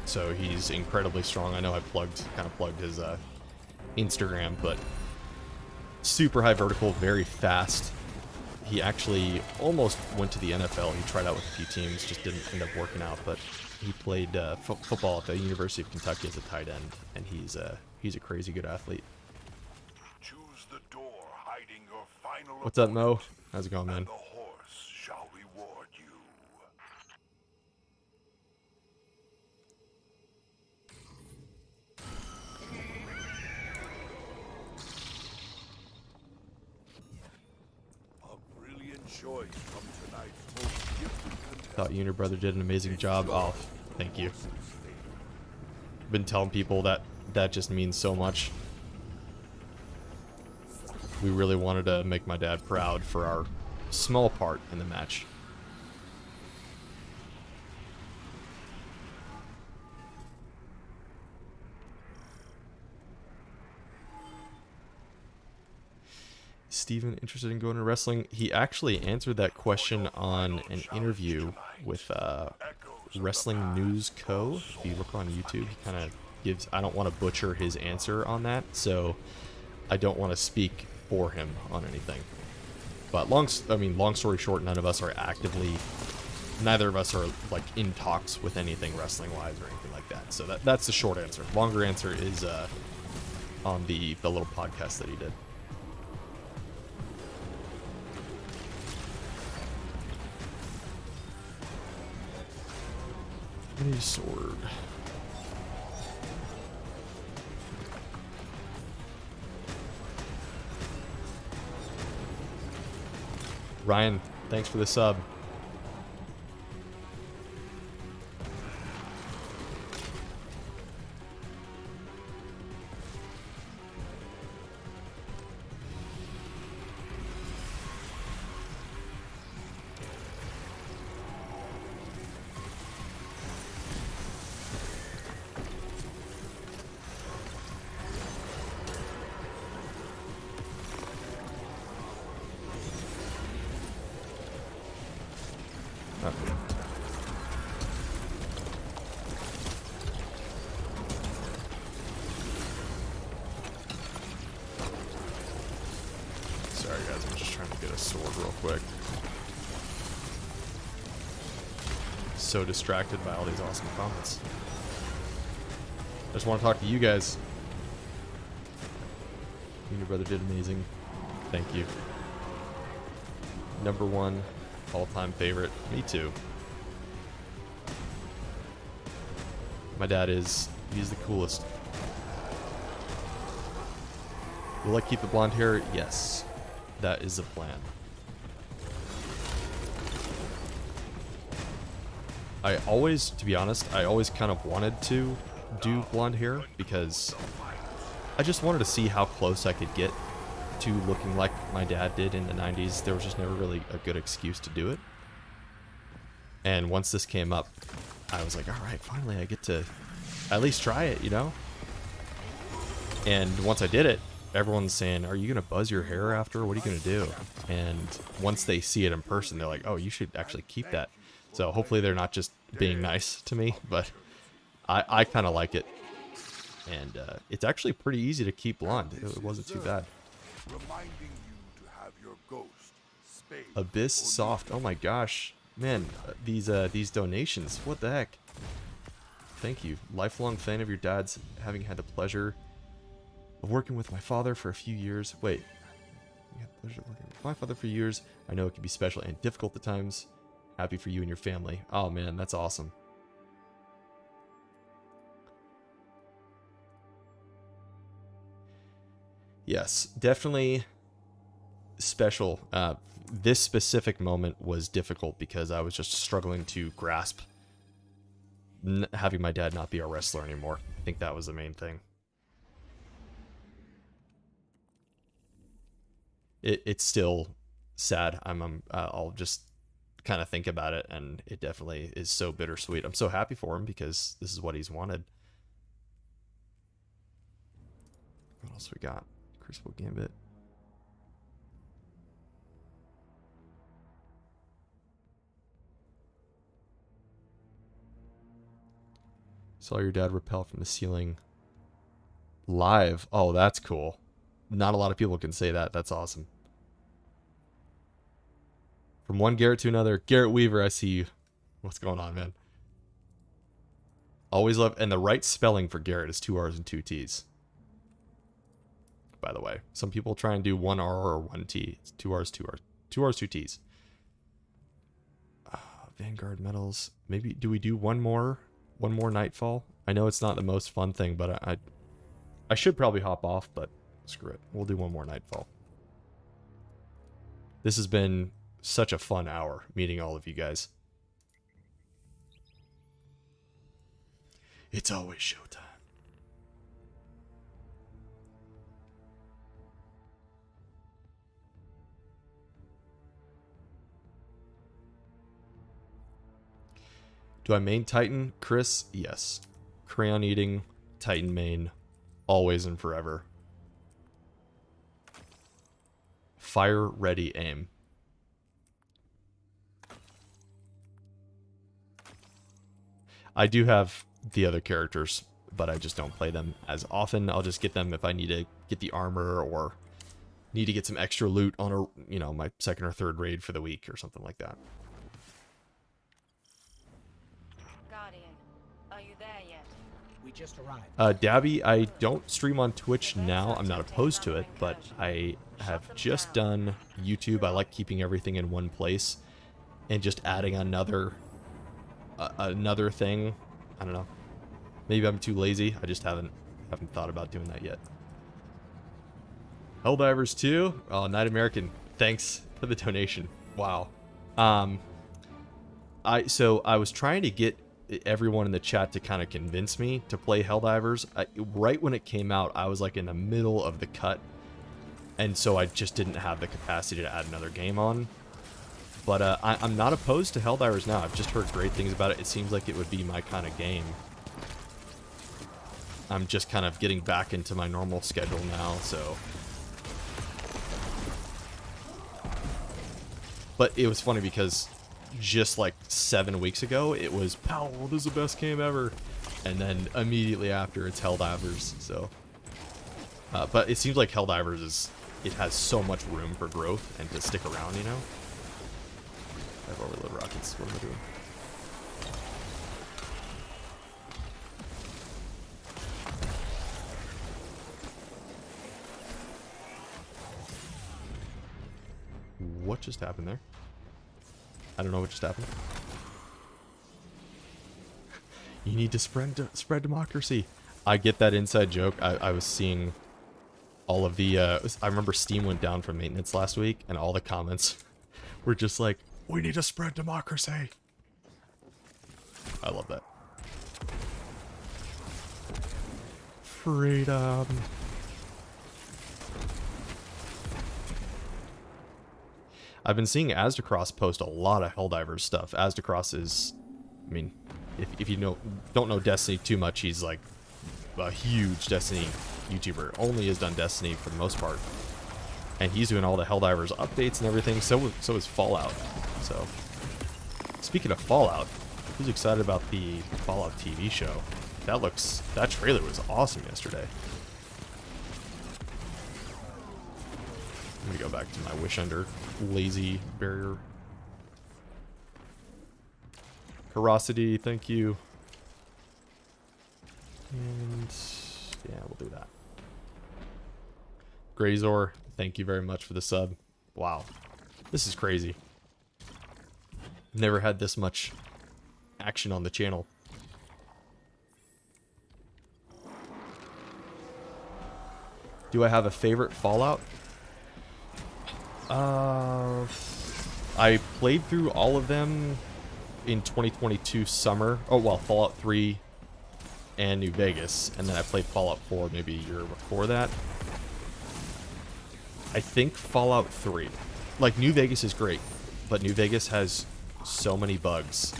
so he's incredibly strong. I know I kind of plugged his Instagram, but super high vertical, very fast. He actually almost went to the NFL. He tried out with a few teams, just didn't end up working out, but he played football at the University of Kentucky as a tight end, and he's a crazy good athlete. Choose the door hiding your final What's up, Mo? opponent, How's it going, man? and the horse shall reward you. A brilliant choice from tonight's most gifted contestant. Thought you and your brother did an amazing job. Oh, thank you. Been telling people that just means so much. We really wanted to make my dad proud for our small part in the match. Steven interested in going to wrestling? He actually answered that question on an interview with Wrestling News Co. If you look on YouTube, he kind of gives, I don't want to butcher his answer on that, so I don't want to speak for him on anything. But long story short, none of us are actively, neither of us are like in talks with anything wrestling wise or anything like that. So that's the short answer. Longer answer is on the little podcast that he did. Any sword. Ryan, thanks for the sub. Sorry guys, I'm just trying to get a sword real quick. So distracted by all these awesome comments. I just want to talk to you guys. You and your brother did amazing. Thank you. Number one all-time favorite. Me too. My dad he's the coolest. Will I keep the blonde hair? Yes. That is the plan. To be honest, I always kind of wanted to do blonde hair because I just wanted to see how close I could get to looking like my dad did in the 90s. There was just never really a good excuse to do it. And once this came up, I was like, all right, finally I get to at least try it, you know? And once I did it, everyone's saying, are you going to buzz your hair after? What are you going to do? And once they see it in person, they're like, oh, you should actually keep that. So hopefully they're not just being nice to me, but I kind of like it. And it's actually pretty easy to keep blonde. It wasn't too bad. Reminding you to have your ghost spayed Abyss or Soft. Oh my gosh. Man, these donations. What the heck? Thank you. Lifelong fan of your dad's, having had the pleasure of working with my father for a few years. Wait. You had the pleasure of working with my father for years. I know it can be special and difficult at times. Happy for you and your family. Oh man, that's awesome. Yes, definitely special. This specific moment was difficult because I was just struggling to grasp having my dad not be a wrestler anymore. I think that was the main thing. It's still sad. I'll just kind of think about it, and it definitely is so bittersweet. I'm so happy for him because this is what he's wanted. What else we got? Crucible Gambit. Saw your dad rappel from the ceiling live. Oh, that's cool. Not a lot of people can say that. That's awesome. From one Garrett to another. Garrett Weaver, I see you. What's going on, man? Always love, and the right spelling for Garrett is 2 R's and 2 T's. by the way. Some people try and do 1 R or 1 T. It's 2 Rs, 2 Rs. 2 Rs, 2 Ts. Vanguard medals. Maybe, do we do one more Nightfall? I know it's not the most fun thing, but I should probably hop off, but screw it. We'll do one more Nightfall. This has been such a fun hour, meeting all of you guys. It's always showtime. Do I main Titan? Chris? Yes. Crayon eating, Titan main, always and forever. Fire, ready, aim. I do have the other characters, but I just don't play them as often. I'll just get them if I need to get the armor or need to get some extra loot on a, you know, my second or third raid for the week or something like that. Guardian, are you there yet? We just arrived. Dabby, I don't stream on Twitch now. I'm not opposed to it, but I have just done YouTube. I like keeping everything in one place and just adding another thing. I don't know. Maybe I'm too lazy. I just haven't thought about doing that yet. Helldivers 2? Oh, Night American. Thanks for the donation. Wow. So I was trying to get everyone in the chat to kind of convince me to play Helldivers. Right when it came out, I was like in the middle of the cut, and so I just didn't have the capacity to add another game on. But I'm not opposed to Helldivers now. I've just heard great things about it. It seems like it would be my kind of game. I'm just kind of getting back into my normal schedule now, so... But it was funny because just like 7 weeks ago, it was, "Pal, this is the best game ever." And then immediately after, it's Helldivers, so... but it seems like Helldivers it has so much room for growth and to stick around, you know? I have overload rockets. What am I doing? What just happened there? I don't know what just happened. You need to spread democracy. I get that inside joke. I was seeing all of the... I remember Steam went down from maintenance last week, and all the comments were just like, "We need to spread democracy." I love that. Freedom. I've been seeing Asdacross post a lot of Helldivers stuff. Asdacross is, I mean, if you don't know Destiny too much, he's like a huge Destiny YouTuber. Only has done Destiny for the most part. And he's doing all the Helldivers updates and everything. So is Fallout. So, speaking of Fallout, who's excited about the Fallout TV show? That trailer was awesome yesterday. Let me go back to my Wish Under lazy barrier. Ferocity, thank you. And yeah, we'll do that. Grazor, thank you very much for the sub. Wow, this is crazy. Never had this much action on the channel. Do I have a favorite Fallout? I played through all of them in 2022 summer. Oh, well, Fallout 3 and New Vegas. And then I played Fallout 4 maybe a year before that. I think Fallout 3. Like, New Vegas is great, but New Vegas has so many bugs.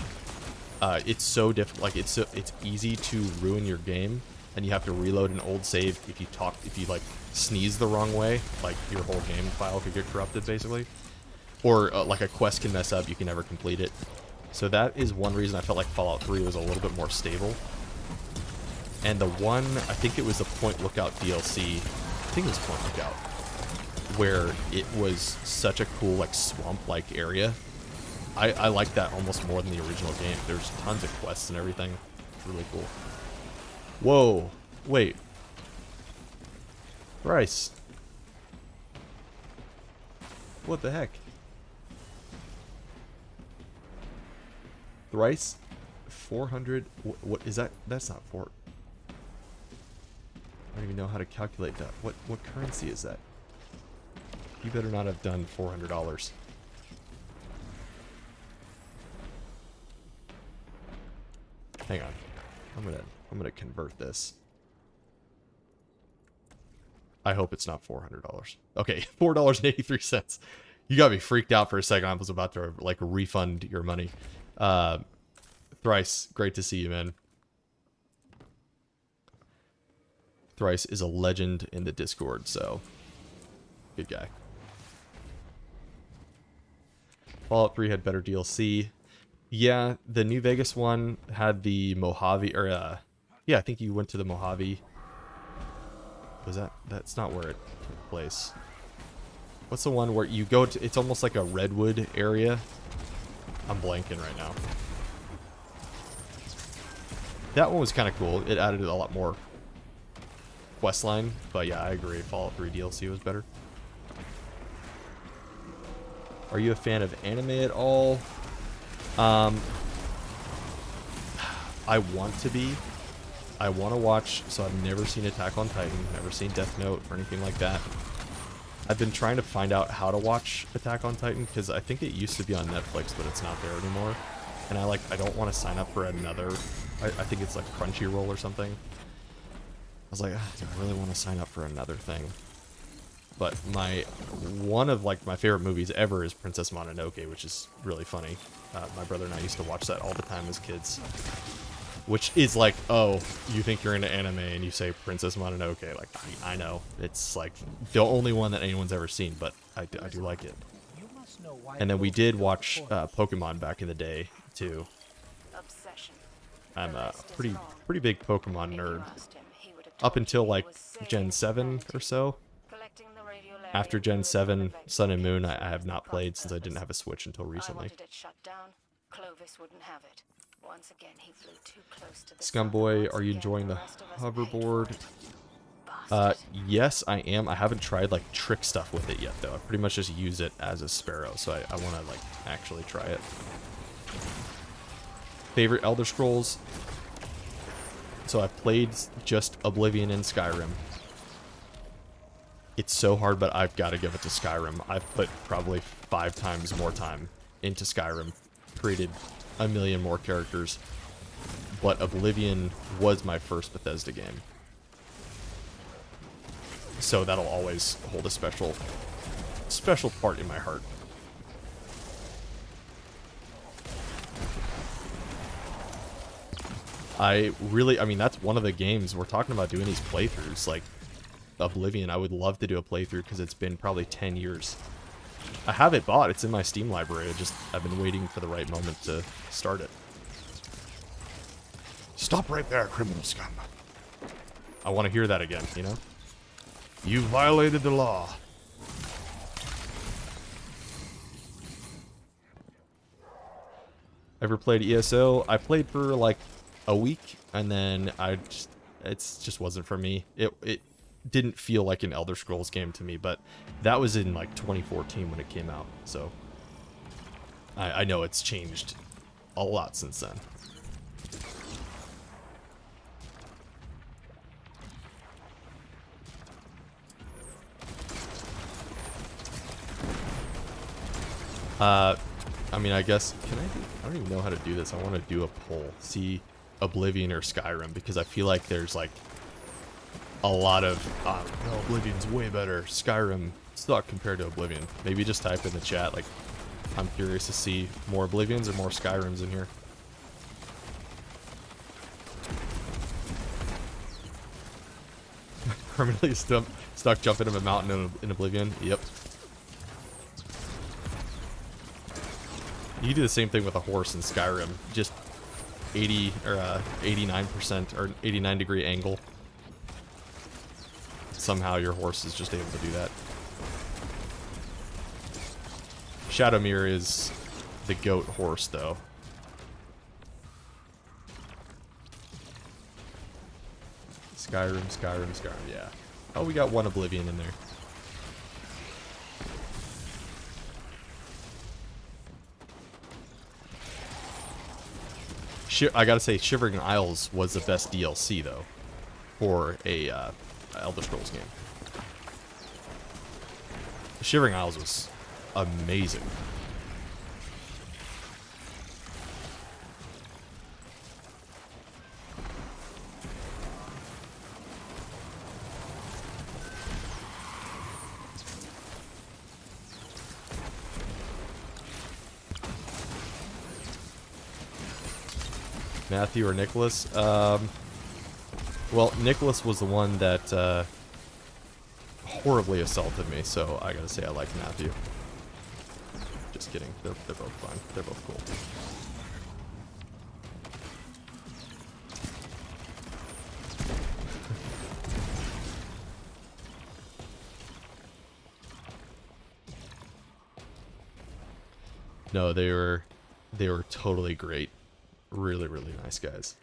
It's so difficult. Like, it's easy to ruin your game, and you have to reload an old save if you like sneeze the wrong way. Like, your whole game file could get corrupted, basically. Or like a quest can mess up, you can never complete it. So that is one reason I felt like Fallout 3 was a little bit more stable. And the one, I think it was the Point Lookout DLC. I think it was Point Lookout, where it was such a cool, like, swamp-like area. I like that almost more than the original game. There's tons of quests and everything. It's really cool. Whoa. Wait. Bryce. What the heck? Thrice 400. What is that? That's not 4. I don't even know how to calculate that. What currency is that? You better not have done $400. Hang on. I'm gonna convert this. I hope it's not $400. Okay, $4.83. You got me freaked out for a second. I was about to like refund your money. Thrice, great to see you, man. Thrice is a legend in the Discord, so good guy. Fallout 3 had better DLC. Yeah, the New Vegas one had the Mojave, or yeah, I think you went to the Mojave. Was that? That's not where it took place. What's the one where you go to? It's almost like a redwood area. I'm blanking right now. That one was kind of cool. It added a lot more questline, but yeah, I agree. Fallout 3 DLC was better. Are you a fan of anime at all? I want to be. I want to watch, so I've never seen Attack on Titan, never seen Death Note or anything like that. I've been trying to find out how to watch Attack on Titan because I think it used to be on Netflix, but it's not there anymore. And I don't want to sign up for another. I think it's like Crunchyroll or something. I was like, do I really want to sign up for another thing? But one of like my favorite movies ever is Princess Mononoke, which is really funny. My brother and I used to watch that all the time as kids. Which is like, oh, you think you're into anime and you say Princess Mononoke. Like, I know. It's like the only one that anyone's ever seen, but I do like it. And then we did watch Pokemon back in the day, too. I'm a pretty big Pokemon nerd. Up until like Gen 7 or so. After Gen 7, Sun and Moon, I have not played since I didn't have a Switch until recently. Scumboy, are you enjoying the hoverboard? Yes, I am. I haven't tried like trick stuff with it yet, though. I pretty much just use it as a sparrow, so I want to like actually try it. Favorite Elder Scrolls? So I played just Oblivion and Skyrim. It's so hard, but I've got to give it to Skyrim. I've put probably 5 times more time into Skyrim, created a million more characters, but Oblivion was my first Bethesda game. So that'll always hold a special part in my heart. I mean, that's one of the games we're talking about doing these playthroughs, like Oblivion. I would love to do a playthrough because it's been probably 10 years. I have it bought. It's in my Steam library. I've been waiting for the right moment to start it. Stop right there, criminal scum. I want to hear that again, you know? You violated the law. Ever played ESO? I played for like a week, and then it just wasn't for me. It didn't feel like an Elder Scrolls game to me, but that was in like 2014 when it came out, so I know it's changed a lot since then. I mean, I guess, I don't even know how to do this. I want to do a poll. See Oblivion or Skyrim, because I feel like there's like a lot of, no, Oblivion's way better. Skyrim suck compared to Oblivion. Maybe just type in the chat, like, I'm curious to see more Oblivions or more Skyrims in here. Permanently stuck jumping up a mountain in Oblivion. Yep. You do the same thing with a horse in Skyrim. Just 80 or 89% or 89-degree angle. Somehow your horse is just able to do that. Shadowmere is the goat horse, though. Skyrim, yeah. Oh, we got one Oblivion in there. I gotta say, Shivering Isles was the best DLC though for a Elder Scrolls game. Shivering Isles was amazing. Matthew or Nicholas? Well, Nicholas was the one that horribly assaulted me, so I gotta say I like Matthew. Just kidding. They're both fine. They're both cool. No, they were totally great. Really, really nice guys.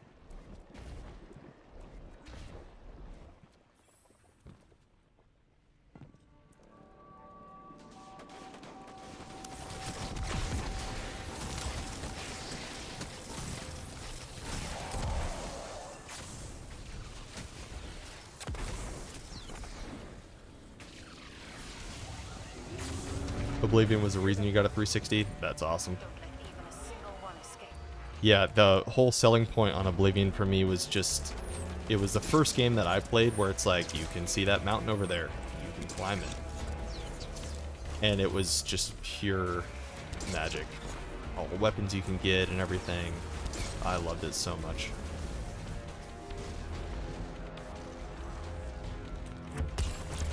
Oblivion was the reason you got a 360. That's awesome. Don't let even a single one escape. Yeah, the whole selling point on Oblivion for me was just, it was the first game that I played where it's like, you can see that mountain over there, you can climb it. And it was just pure magic. All the weapons you can get and everything. I loved it so much.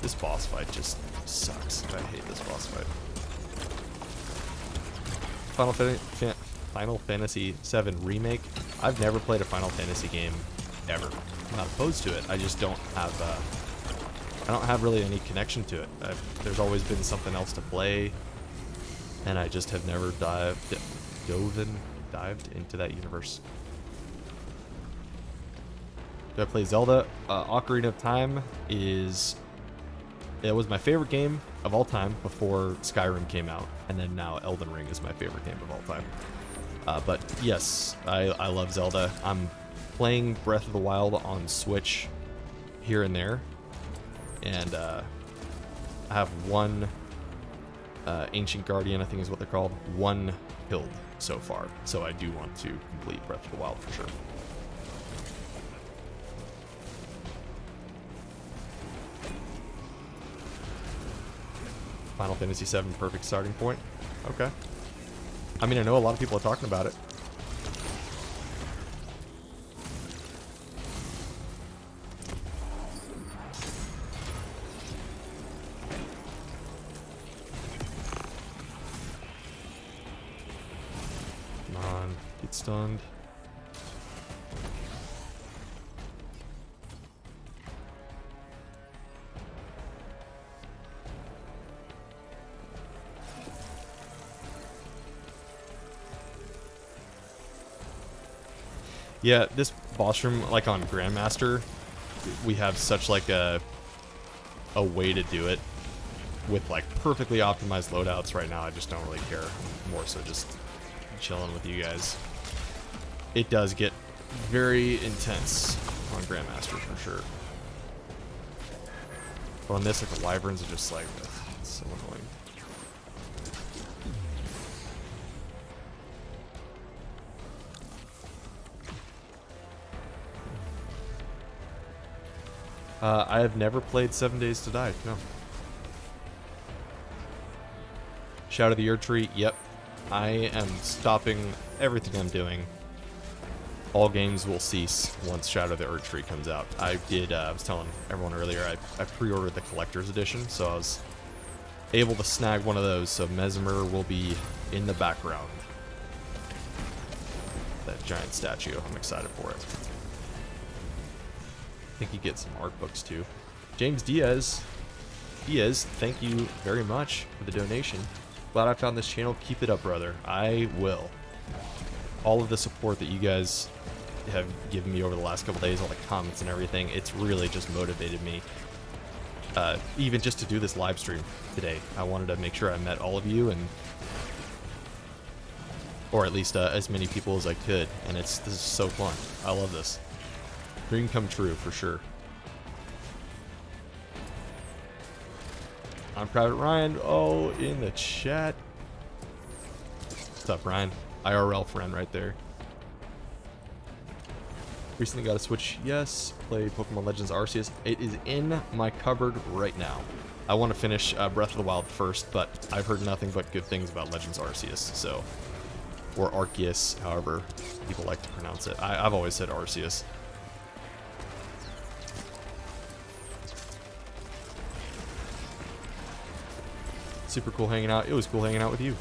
This boss fight just sucks. I hate this boss fight. Final Fantasy VII Remake. I've never played a Final Fantasy game ever. I'm not opposed to it. I just don't have. I don't have really any connection to it. There's always been something else to play, and I just have never dived into that universe. Do I play Zelda? Ocarina of Time it was my favorite game of all time before Skyrim came out, and then now Elden Ring is my favorite game of all time. But yes, I love Zelda. I'm playing Breath of the Wild on Switch here and there, and I have one Ancient Guardian, I think is what they're called, one killed so far. So I do want to complete Breath of the Wild for sure. Final Fantasy VII, perfect starting point. Okay. I mean, I know a lot of people are talking about it. Come on, get stunned. Yeah, this boss room, like on Grandmaster, we have such like a way to do it with like perfectly optimized loadouts right now. I just don't really care. More so just chilling with you guys. It does get very intense on Grandmaster for sure. But on this, like the wyverns are just like, ugh, it's so annoying. I have never played 7 Days to Die, no. Shout of the Erd Tree, yep. I am stopping everything I'm doing. All games will cease once Shadow of the Erd Tree comes out. I was telling everyone earlier, I pre-ordered the Collector's Edition, so I was able to snag one of those, so Mesmer will be in the background. That giant statue, I'm excited for it. I think you get some art books too. James Diaz, thank you very much for the donation. Glad I found this channel. Keep it up, brother. I will. All of the support that you guys have given me over the last couple days, all the comments and everything, it's really just motivated me. Even just to do this live stream today. I wanted to make sure I met all of you, and or at least as many people as I could, and this is so fun. I love this. Dream come true for sure. I'm Private Ryan. Oh, in the chat. What's up, Ryan? IRL friend right there. Recently got a Switch. Yes. Play Pokemon Legends Arceus. It is in my cupboard right now. I want to finish Breath of the Wild first, but I've heard nothing but good things about Legends Arceus, so... Or Arceus, however people like to pronounce it. I've always said Arceus. Super cool hanging out. It was cool hanging out with you.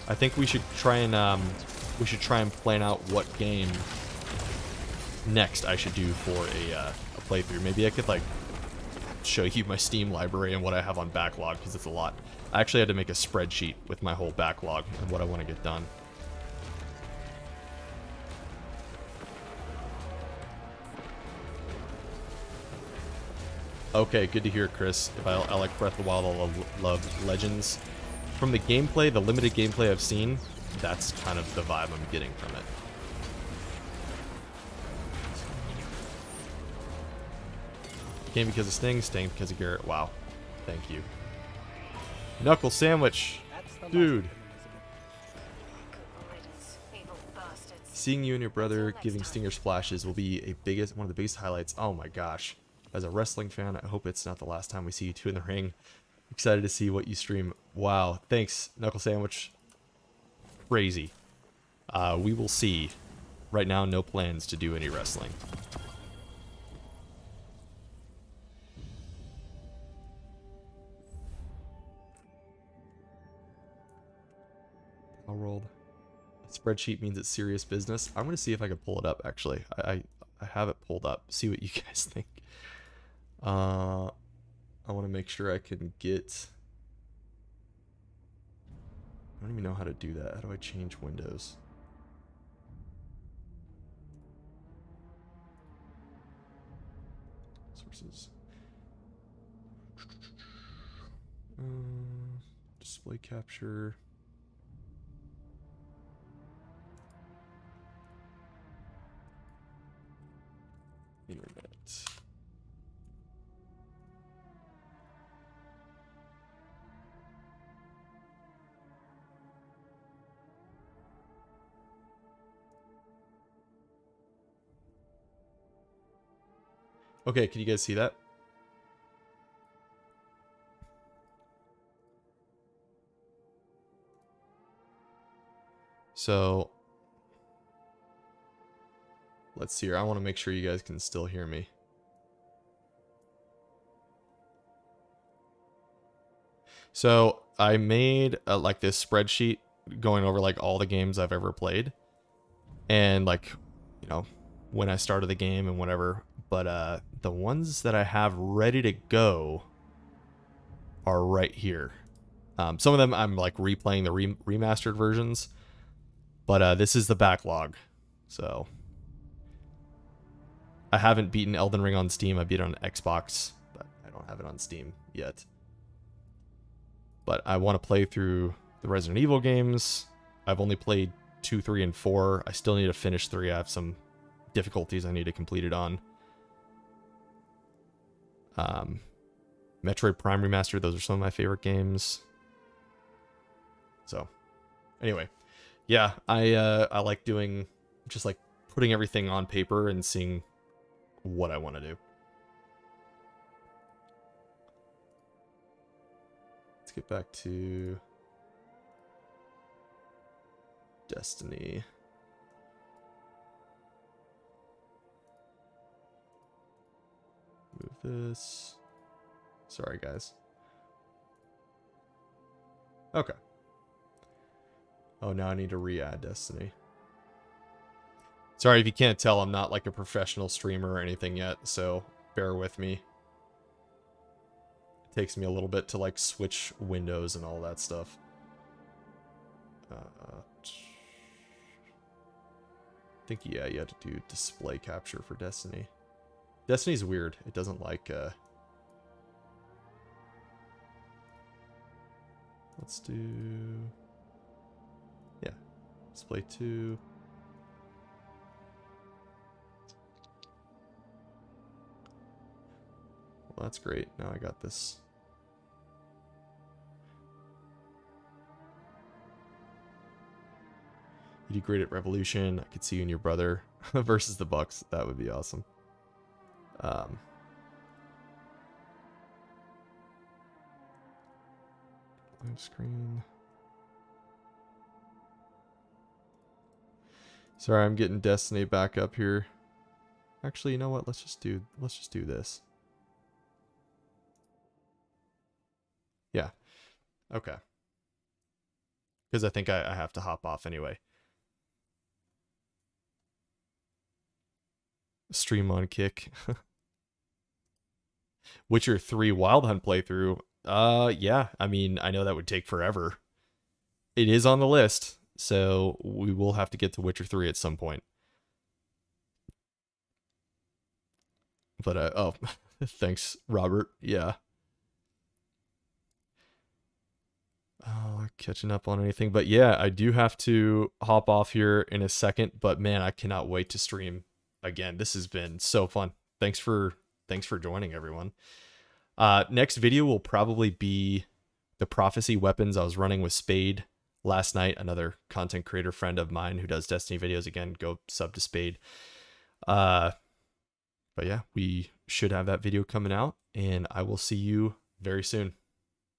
I think we should try and plan out what game next I should do for a playthrough. Maybe I could like show you my Steam library and what I have on backlog, because it's a lot. I actually had to make a spreadsheet with my whole backlog and what I want to get done. Okay, good to hear, Chris. If I like Breath of the Wild, I'll love Legends. From the gameplay, the limited gameplay I've seen, that's kind of the vibe I'm getting from it. Came because of Sting, staying because of Garrett. Wow. Thank you. Knuckle Sandwich. Dude. Seeing you and your brother giving Stinger splashes will be one of the biggest highlights. Oh my gosh. As a wrestling fan, I hope it's not the last time we see you two in the ring. Excited to see what you stream. Wow. Thanks, Knuckle Sandwich. Crazy. We will see. Right now, no plans to do any wrestling. I'll roll. A spreadsheet means it's serious business. I'm going to see if I can pull it up, actually. I have it pulled up. See what you guys think. I want to make sure I can get... I don't even know how to do that. How do I change windows? Sources. Display capture. Internet. Okay, can you guys see that? So, let's see here. I want to make sure you guys can still hear me. So, I made like this spreadsheet going over like all the games I've ever played. And like, you know, when I started the game and whatever. But the ones that I have ready to go are right here. Some of them I'm like replaying the remastered versions. But this is the backlog. So I haven't beaten Elden Ring on Steam. I beat it on Xbox, but I don't have it on Steam yet. But I want to play through the Resident Evil games. I've only played 2, 3, and 4. I still need to finish 3. I have some difficulties I need to complete it on. Metroid Prime Remastered, those are some of my favorite games. So, anyway, yeah, I like doing, just like putting everything on paper and seeing what I want to do. Let's get back to Destiny. Move this. Sorry, guys. Okay. Oh, now I need to re-add Destiny. Sorry if you can't tell, I'm not like a professional streamer or anything yet, so bear with me. It takes me a little bit to like switch windows and all that stuff. I think, yeah, you have to do display capture for Destiny. Destiny's weird. It doesn't like Let's do... Yeah. Let's play 2. Well, that's great. Now I got this. You do great at Revolution. I could see you and your brother versus the Bucks. That would be awesome. Live screen. Sorry, I'm getting Destiny back up here. Actually, you know what? Let's just do this. Yeah. Okay. Because I think I have to hop off anyway. Stream on Kick. Witcher 3 Wild Hunt playthrough. Yeah. I mean, I know that would take forever. It is on the list, so we will have to get to Witcher 3 at some point. But oh, thanks, Robert. Yeah. Catching up on anything, but yeah, I do have to hop off here in a second. But man, I cannot wait to stream again. This has been so fun. Thanks for joining, everyone. Next video will probably be the prophecy weapons I was running with Spade last night. Another content creator friend of mine who does Destiny videos. Again, go sub to Spade. But yeah, we should have that video coming out, and I will see you very soon.